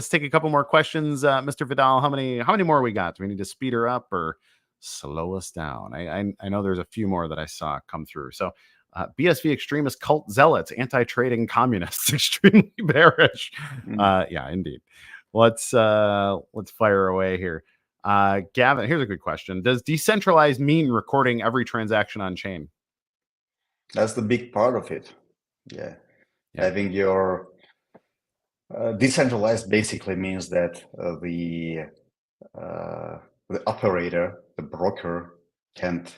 Speaker 1: take a couple more questions, Mr. Vidal. How many more we got? Do we need to speed her up or slow us down? I know there's a few more that I saw come through. So, BSV extremist cult zealots, anti-trading communists, extremely bearish. Yeah, indeed. Let's fire away here. Gavin, here's a good question. Does decentralized mean recording every transaction on chain?
Speaker 2: That's the big part of it. Yeah. Having your decentralized basically means that the operator, the broker, can't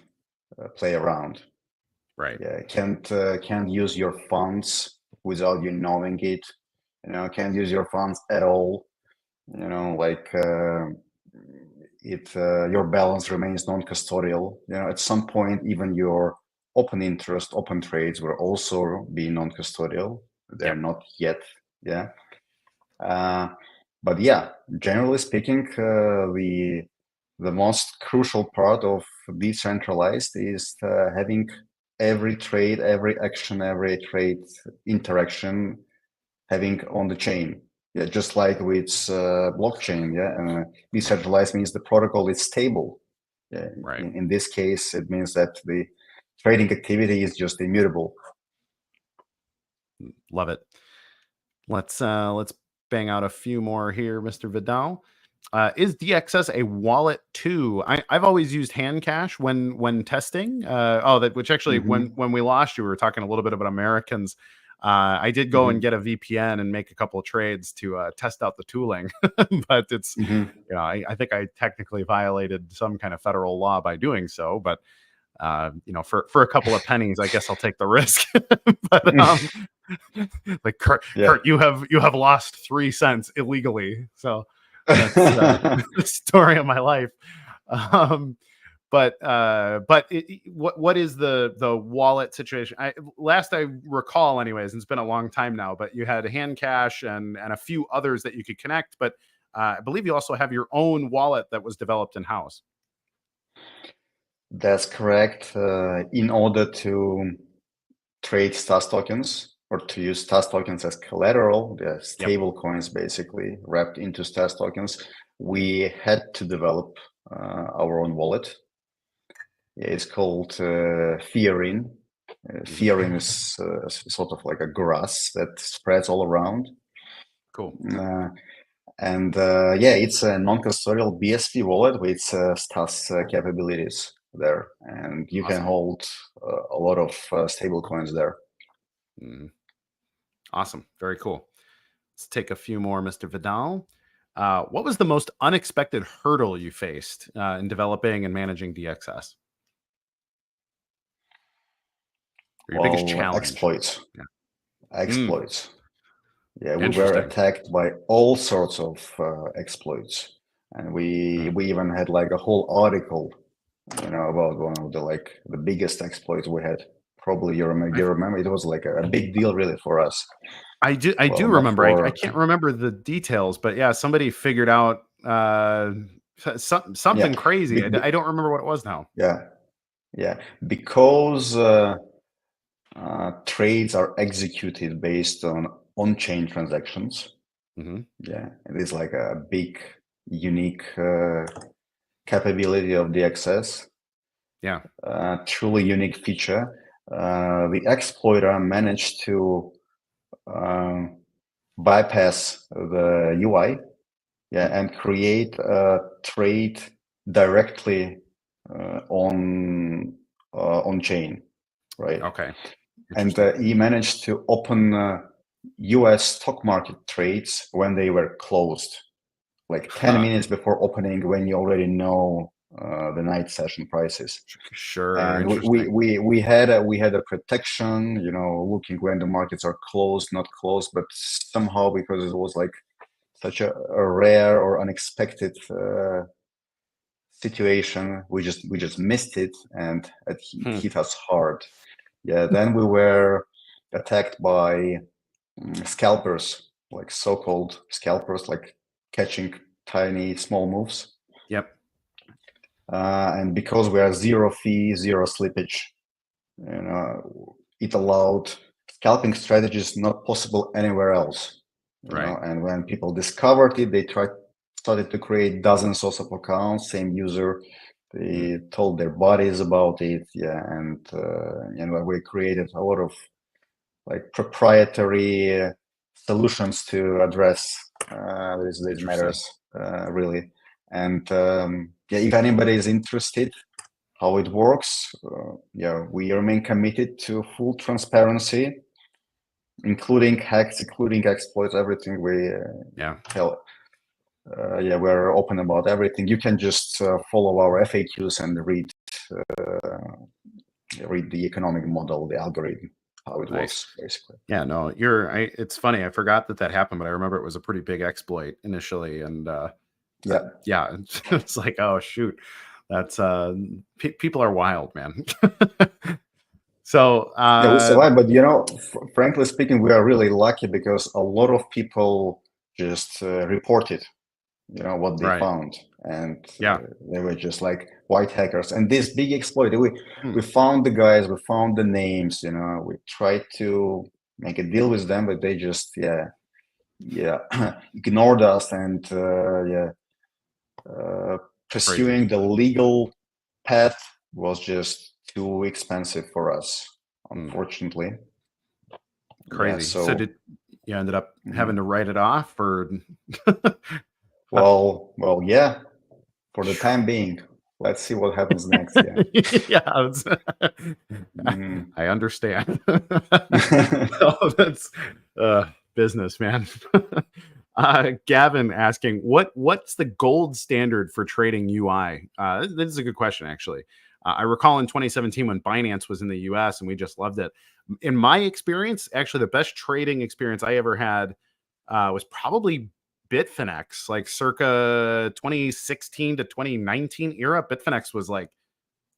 Speaker 2: play around.
Speaker 1: Right.
Speaker 2: Yeah, can't use your funds without you knowing it. Can't use your funds at all. Like your balance remains non-custodial. At some point, even your open interest, open trades will also be non-custodial. They're not yet. Yeah. But yeah, generally speaking, the most crucial part of decentralized is having every trade, every action, every trade interaction having on the chain. Yeah, just like with blockchain. Yeah, decentralized means the protocol is stable. Yeah,
Speaker 1: right.
Speaker 2: In this case, it means that the trading activity is just immutable.
Speaker 1: Love it. Let's bang out a few more here, Mr. Vidal. Is DXS a wallet too? I've always used hand cash when testing. Which actually when we lost you, we were talking a little bit about Americans. I did go and get a VPN and make a couple of trades to test out the tooling, but it's I think I technically violated some kind of federal law by doing so. But for a couple of pennies, I guess I'll take the risk. But like Kurt, you have lost 3 cents illegally. So that's the story of my life. What is the wallet situation? Last I recall, anyways, and it's been a long time now, but you had hand cash and a few others that you could connect. But I believe you also have your own wallet that was developed in house.
Speaker 2: That's correct. In order to trade STAS tokens or to use STAS tokens as collateral, the stable coins basically wrapped into STAS tokens, we had to develop our own wallet. It's called Fiarin. Fiarin is sort of like a grass that spreads all around.
Speaker 1: Cool.
Speaker 2: It's a non-custodial BSV wallet with STAS capabilities there, and you can hold a lot of stable coins there.
Speaker 1: Awesome. Very cool. Let's take a few more, Mr. Vidal. What was the most unexpected hurdle you faced in developing and managing DXS? Your biggest challenge?
Speaker 2: Exploits. Exploits. Yeah, we
Speaker 1: Interesting.
Speaker 2: were attacked by all sorts of exploits, and we even had like a whole article, about one of the biggest exploits we had. Probably you remember it was like a big deal really for us.
Speaker 1: I do remember. I can't remember the details, but yeah, somebody figured out something crazy. I don't remember what it was now.
Speaker 2: Yeah, because trades are executed based on on-chain transactions. Yeah, it is like a big, unique capability of DXS.
Speaker 1: Yeah,
Speaker 2: truly unique feature. The exploiter managed to bypass the UI, and create a trade directly on chain, right?
Speaker 1: Okay.
Speaker 2: And he managed to open US stock market trades when they were closed, like 10 minutes before opening, when you already know the night session prices.
Speaker 1: Sure.
Speaker 2: And we had a protection, looking when the markets are closed, not closed, but somehow, because it was like such a rare or unexpected situation, we just missed it, and it hit us hard. Yeah, then we were attacked by scalpers, like so-called scalpers, like catching tiny small moves.
Speaker 1: Yep.
Speaker 2: And because we are zero fee, zero slippage, it allowed scalping strategies not possible anywhere else.
Speaker 1: Right.
Speaker 2: And when people discovered it, they started to create dozens of accounts, same user. They told their buddies about it, and we created a lot of like proprietary solutions to address these matters, really. And if anybody is interested how it works, we remain committed to full transparency, including hacks, including exploits, everything we tell. We're open about everything. You can just follow our FAQs and read the economic model, the algorithm, how it works, basically.
Speaker 1: Yeah, no, it's funny. I forgot that happened, but I remember it was a pretty big exploit initially. And it's like, oh, shoot, that's people are wild, man. So
Speaker 2: we survived, but frankly speaking, we are really lucky because a lot of people just reported what they found, and they were just like white hackers. And this big exploit, we found the guys, we found the names, we tried to make a deal with them, but they just ignored us, and pursuing the legal path was just too expensive for us, unfortunately.
Speaker 1: Crazy. So did you ended up having to write it off, or
Speaker 2: well, for the time being. Let's see what happens next.
Speaker 1: I understand. That's business, man. Gavin asking, what's the gold standard for trading UI? This is a good question, actually. I recall in 2017 when Binance was in the US and we just loved it. In my experience, actually, the best trading experience I ever had was probably Bitfinex, like circa 2016 to 2019 era. Bitfinex was like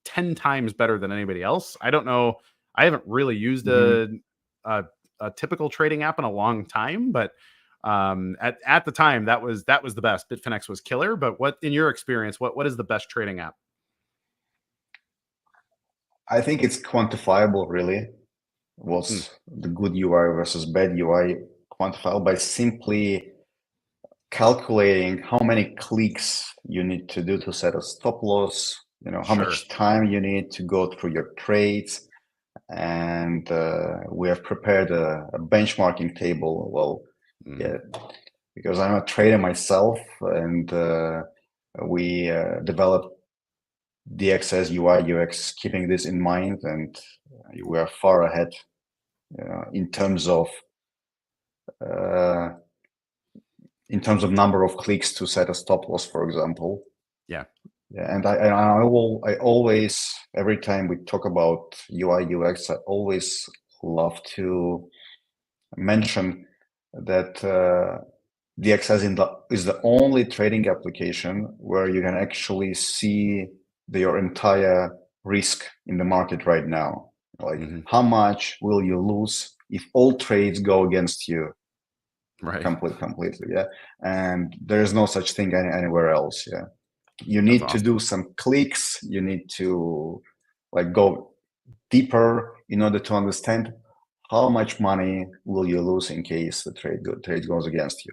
Speaker 1: 10 times better than anybody else. I don't know. I haven't really used a typical trading app in a long time, but at the time that was the best. Bitfinex was killer. But what, in your experience, what is the best trading app?
Speaker 2: I think it's quantifiable, really. What's the good UI versus bad UI? Quantifiable by simply calculating how many clicks you need to do to set a stop loss, how much time you need to go through your trades. And we have prepared a benchmarking table. Because I'm a trader myself, and we developed DXS UI UX keeping this in mind, and we are far ahead in terms of number of clicks to set a stop loss, for example. And I always, every time we talk about UI UX, I always love to mention that DXS is the only trading application where you can actually see your entire risk in the market right now. Like how much will you lose if all trades go against you? Completely. And there is no such thing anywhere else. You need to do some clicks. You need to go deeper in order to understand how much money will you lose in case the trade goes against you.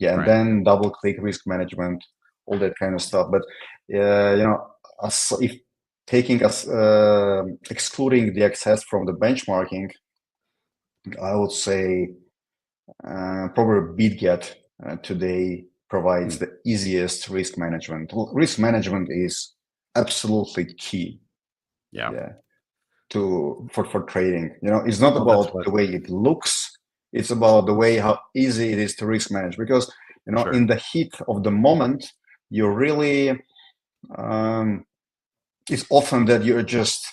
Speaker 2: And then double click risk management, all that kind of stuff. But if taking us excluding the access from the benchmarking, I would say probably BitGet today provides the easiest risk management. Risk management is absolutely key. For trading. It's not about the way it looks. It's about the way how easy it is to risk manage. Because in the heat of the moment, you really it's often that you just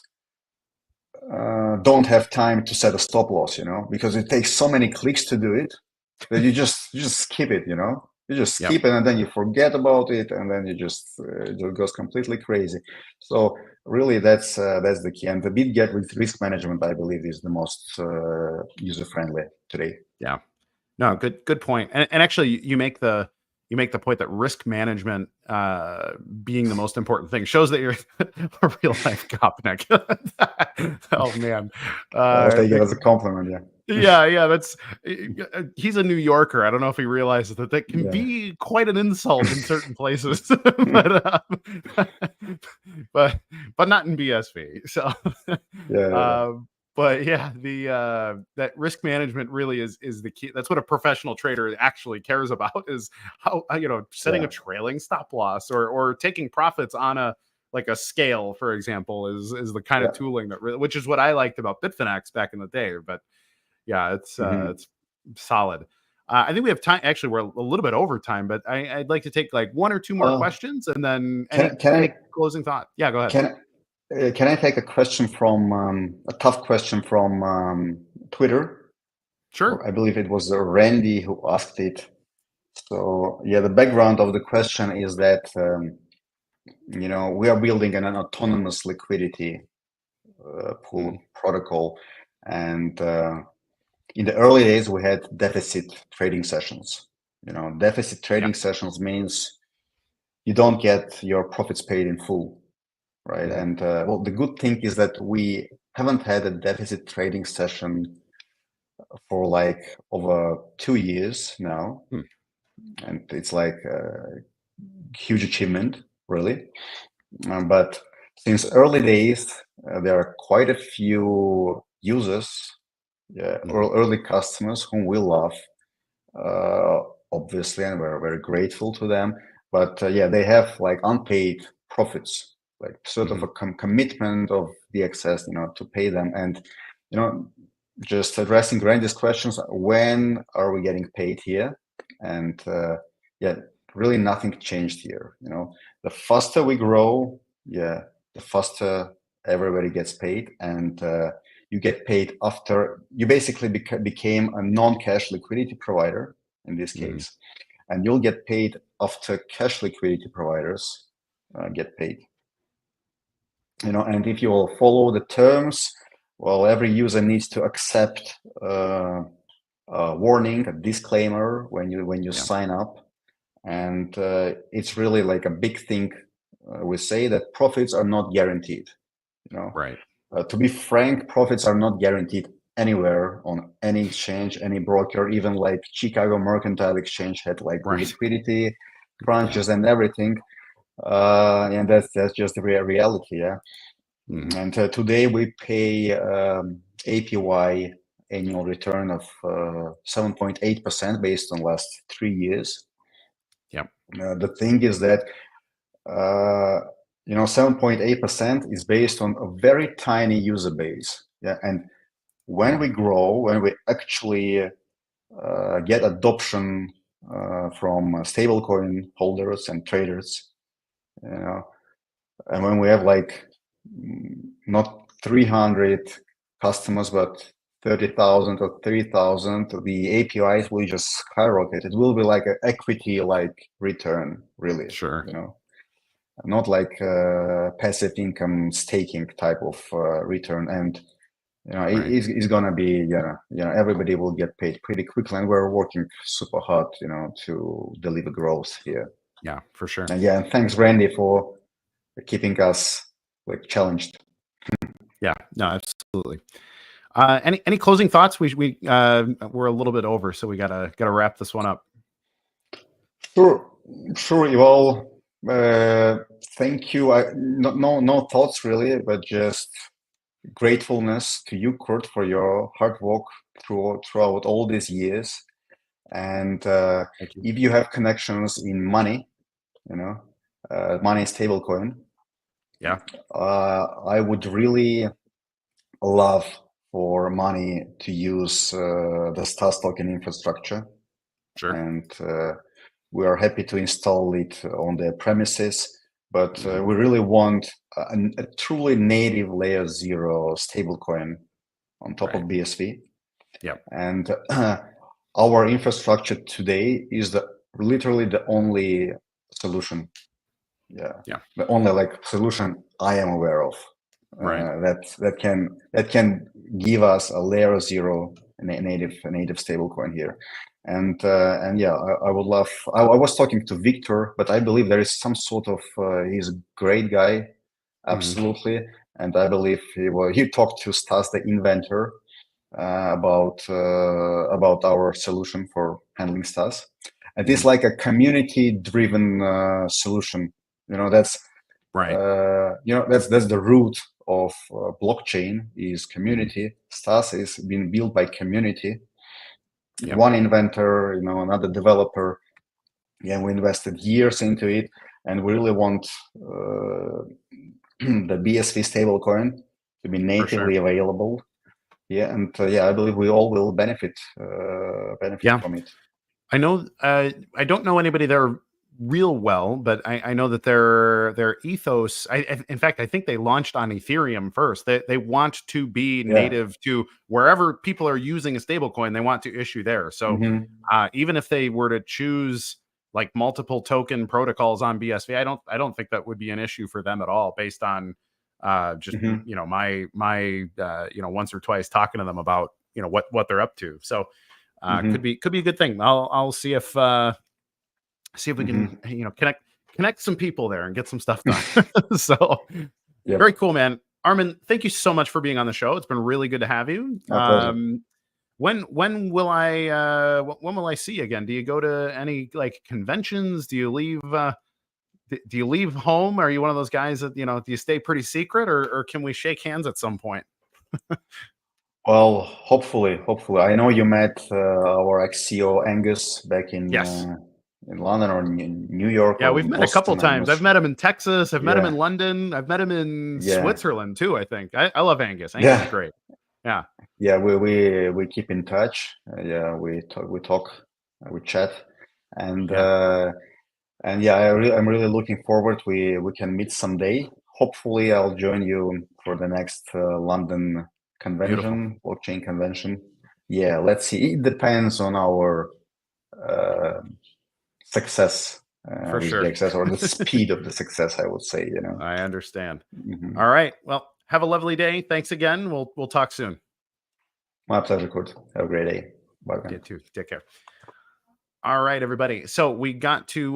Speaker 2: don't have time to set a stop loss. Because it takes so many clicks to do it that you just skip it. You just skip it, and then you forget about it, and then you just it goes completely crazy. So really, that's the key. And the BitGet with risk management, I believe, is the most user friendly today.
Speaker 1: Yeah. No, good point. And actually, you make the point that risk management being the most important thing shows that you're a real life Gopnik. Oh man,
Speaker 2: I'll take it as a compliment.
Speaker 1: Yeah, that's he's a New Yorker. I don't know if he realizes that can be quite an insult in certain places, but not in BSV. So, but yeah, the that risk management really is the key. That's what a professional trader actually cares about, is how setting a trailing stop loss or taking profits on a scale, for example, is the kind of tooling that which is what I liked about Bitfinex back in the day. But yeah, it's solid. I think we have time. Actually, we're a little bit over time, but I'd like to take like one or two more questions, and then any closing thought. Yeah, go ahead.
Speaker 2: Can I take a question from a tough question from Twitter?
Speaker 1: Sure.
Speaker 2: I believe it was Randy who asked it. So yeah, the background of the question is that we are building an autonomous liquidity pool protocol, and in the early days we had deficit trading sessions. Deficit trading sessions means you don't get your profits paid in full. Right. And well, the good thing is that we haven't had a deficit trading session for like over 2 years now. And it's like a huge achievement, really. But since early days, there are quite a few users, early customers whom we love, obviously, and we're very grateful to them. But they have like unpaid profits, like sort of a commitment of DXS, to pay them. And, just addressing Randy's questions, when are we getting paid here? And really nothing changed here. The faster we grow, the faster everybody gets paid. And you get paid after you basically became a non-cash liquidity provider in this case. And you'll get paid after cash liquidity providers get paid. And if you will follow the terms, well, every user needs to accept a warning, a disclaimer when you sign up. And it's really like a big thing. We say that profits are not guaranteed.
Speaker 1: Right.
Speaker 2: To be frank, profits are not guaranteed anywhere on any exchange, any broker, even like Chicago Mercantile Exchange had like liquidity crunches and everything. And that's just the reality, And today we pay APY, annual return of 7.8% based on last 3 years. The thing is that 7.8% is based on a very tiny user base. And when we grow, when we actually get adoption from stablecoin holders and traders, and when we have like not 300 customers, but 30,000 or 3,000, the APIs will just skyrocket. It will be like an equity-like return, really.
Speaker 1: Sure.
Speaker 2: Not like passive income staking type of return. And it's gonna be everybody will get paid pretty quickly, and we're working super hard to deliver growth here.
Speaker 1: Yeah, for sure.
Speaker 2: And thanks, Randy, for keeping us like challenged.
Speaker 1: Yeah, no, absolutely. Any closing thoughts? We're a little bit over, so we gotta wrap this one up.
Speaker 2: Sure. Well, thank you. No thoughts really, but just gratefulness to you, Kurt, for your hard work throughout all these years. And if you have connections in money, money stablecoin, I would really love for money to use the STAS token infrastructure.
Speaker 1: Sure.
Speaker 2: And we are happy to install it on their premises, but we really want a truly native layer 0 stablecoin on top of BSV.
Speaker 1: Yeah.
Speaker 2: And our infrastructure today is the literally the only solution. Yeah. The only solution I am aware of.
Speaker 1: Right.
Speaker 2: That can give us a layer 0 native stablecoin here. And yeah, I would love. I was talking to Victor, but I believe there is some sort of. He's a great guy, absolutely, and I believe he talked to Stas, the inventor, about our solution for handling Stas. It is like a community-driven solution. That's
Speaker 1: right.
Speaker 2: That's the root of blockchain is community. Stas is being built by community.
Speaker 1: Yep.
Speaker 2: One inventor, another developer. Yeah, we invested years into it, and we really want the BSV stablecoin to be natively available. Yeah, and I believe we all will benefit from it.
Speaker 1: I know. I don't know anybody there real well, but I know that their ethos. In fact, I think they launched on Ethereum first. They want to be native to wherever people are using a stablecoin. They want to issue there. So even if they were to choose like multiple token protocols on BSV, I don't think that would be an issue for them at all, based on just my once or twice talking to them about what they're up to. So could be a good thing. I'll see if we can connect some people there and get some stuff done. So very cool, man. Armen, thank you so much for being on the show. It's been really good to have you. When will I see you again? Do you go to any conventions? Do you leave home? Are you one of those guys that do you stay pretty secret, or can we shake hands at some point?
Speaker 2: Well, hopefully. I know you met our ex-CEO Angus back in London or in New York.
Speaker 1: Yeah, we've met a couple times. I've met him in Texas. I've met him in London. I've met him in Switzerland too, I think. I love Angus. Angus is great. Yeah. Yeah,
Speaker 2: we keep in touch. We talk, we chat, and I'm really looking forward. We can meet someday. Hopefully, I'll join you for the next London convention, blockchain convention. Yeah, let's see. It depends on our success
Speaker 1: for
Speaker 2: with
Speaker 1: sure,
Speaker 2: DXS, or the speed of the success, I would say.
Speaker 1: I understand. All right. Well, have a lovely day. Thanks again. We'll talk soon.
Speaker 2: My pleasure, Kurt. Have a great day. Bye.
Speaker 1: You too. Take care. All right, everybody. So we got to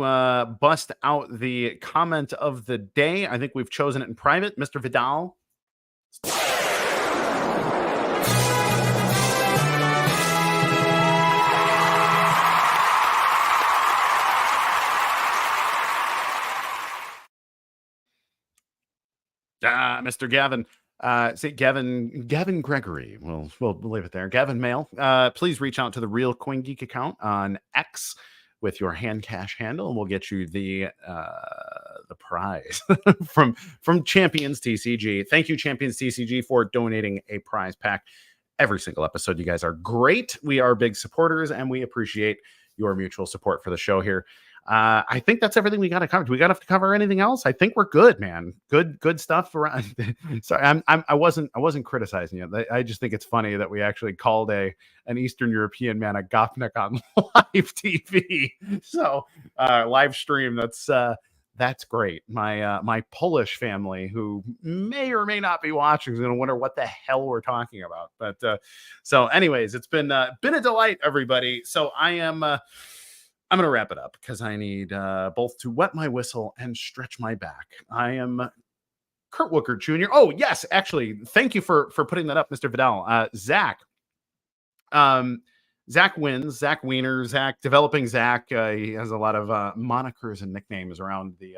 Speaker 1: bust out the comment of the day. I think we've chosen it in private. Mr. Vidal. Mr. Gavin. Gavin Gregory. We'll leave it there. Gavin Mail. Please reach out to the Real Coin Geek account on X with your hand cash handle, and we'll get you the prize from Champions TCG. Thank you, Champions TCG, for donating a prize pack every single episode. You guys are great. We are big supporters, and we appreciate your mutual support for the show here. I think that's everything we got to cover. Do we got to cover anything else? I think we're good, man. Good stuff around. Sorry, I wasn't criticizing you. I just think it's funny that we actually called an Eastern European man a Gopnik on live TV. So live stream. That's great. My Polish family, who may or may not be watching, is going to wonder what the hell we're talking about. But so, anyways, it's been a delight, everybody. So I'm going to wrap it up because I need both to wet my whistle and stretch my back. I am Kurt Wuckert Jr. Oh, yes, actually, thank you for putting that up, Mr. Vidal. Zach wins. Zach Wiener. Zach, developing Zach. He has a lot of monikers and nicknames around the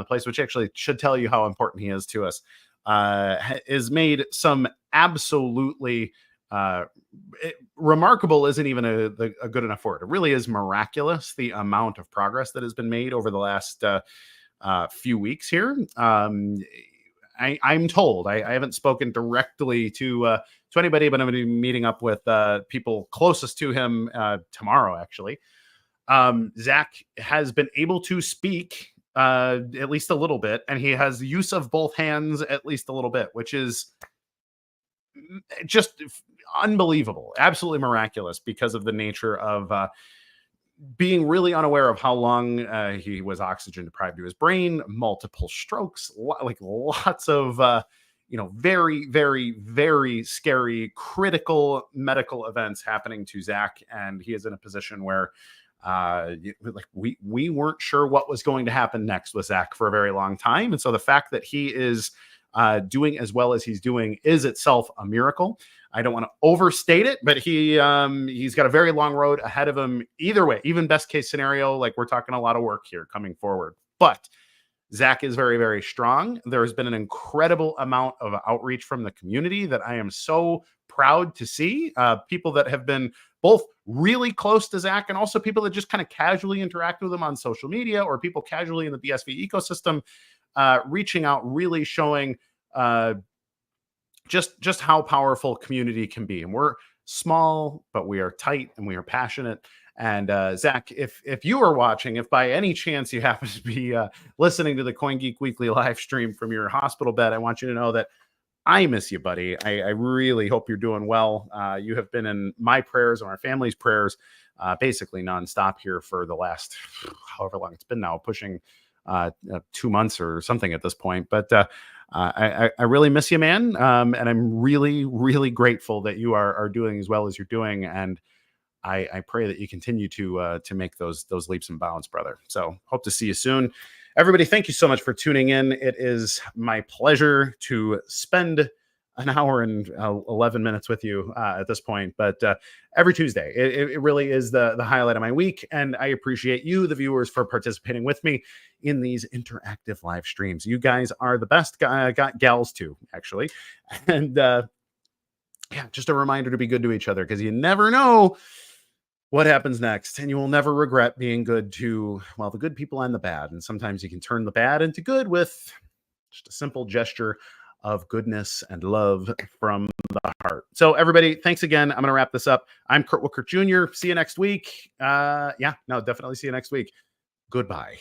Speaker 1: place, which actually should tell you how important he is to us. Is made some absolutely remarkable isn't even a good enough word. It really is miraculous, the amount of progress that has been made over the last few weeks here. I'm told, I haven't spoken directly to anybody, but I'm going to be meeting up with people closest to him tomorrow, actually. Zach has been able to speak at least a little bit, and he has use of both hands at least a little bit, which is just unbelievable, absolutely miraculous, because of the nature of being really unaware of how long he was oxygen deprived to his brain, multiple strokes, like lots of very, very, very scary, critical medical events happening to Zach, and he is in a position where we weren't sure what was going to happen next with Zach for a very long time, and so the fact that he is doing as well as he's doing is itself a miracle. I don't want to overstate it, but he's got a very long road ahead of him. Either way, even best case scenario, like we're talking a lot of work here coming forward, but Zach is very, very strong. There has been an incredible amount of outreach from the community that I am so proud to see. People that have been both really close to Zach and also people that just kind of casually interact with him on social media, or people casually in the BSV ecosystem reaching out, really showing just how powerful community can be. And we're small, but we are tight and we are passionate. And Zach, if you are watching, if by any chance you happen to be listening to the CoinGeek Weekly live stream from your hospital bed, I want you to know that I miss you, buddy. I really hope you're doing well. You have been in my prayers and our family's prayers basically nonstop here for the last however long it's been now, pushing 2 months or something at this point. But I really miss you, man. And I'm really, really grateful that you are doing as well as you're doing. And I pray that you continue to make those leaps and bounds, brother. So hope to see you soon. Everybody, thank you so much for tuning in. It is my pleasure to spend an hour and 11 minutes with you at this point. But every Tuesday, it really is the highlight of my week. And I appreciate you, the viewers, for participating with me in these interactive live streams. You guys are the best gals too, actually. And just a reminder to be good to each other, because you never know what happens next, and you will never regret being good to, well, the good people and the bad. And sometimes you can turn the bad into good with just a simple gesture of goodness and love from the heart. So everybody, thanks again. I'm going to wrap this up. I'm Kurt Wuckert Jr. See you next week. Definitely see you next week. Goodbye.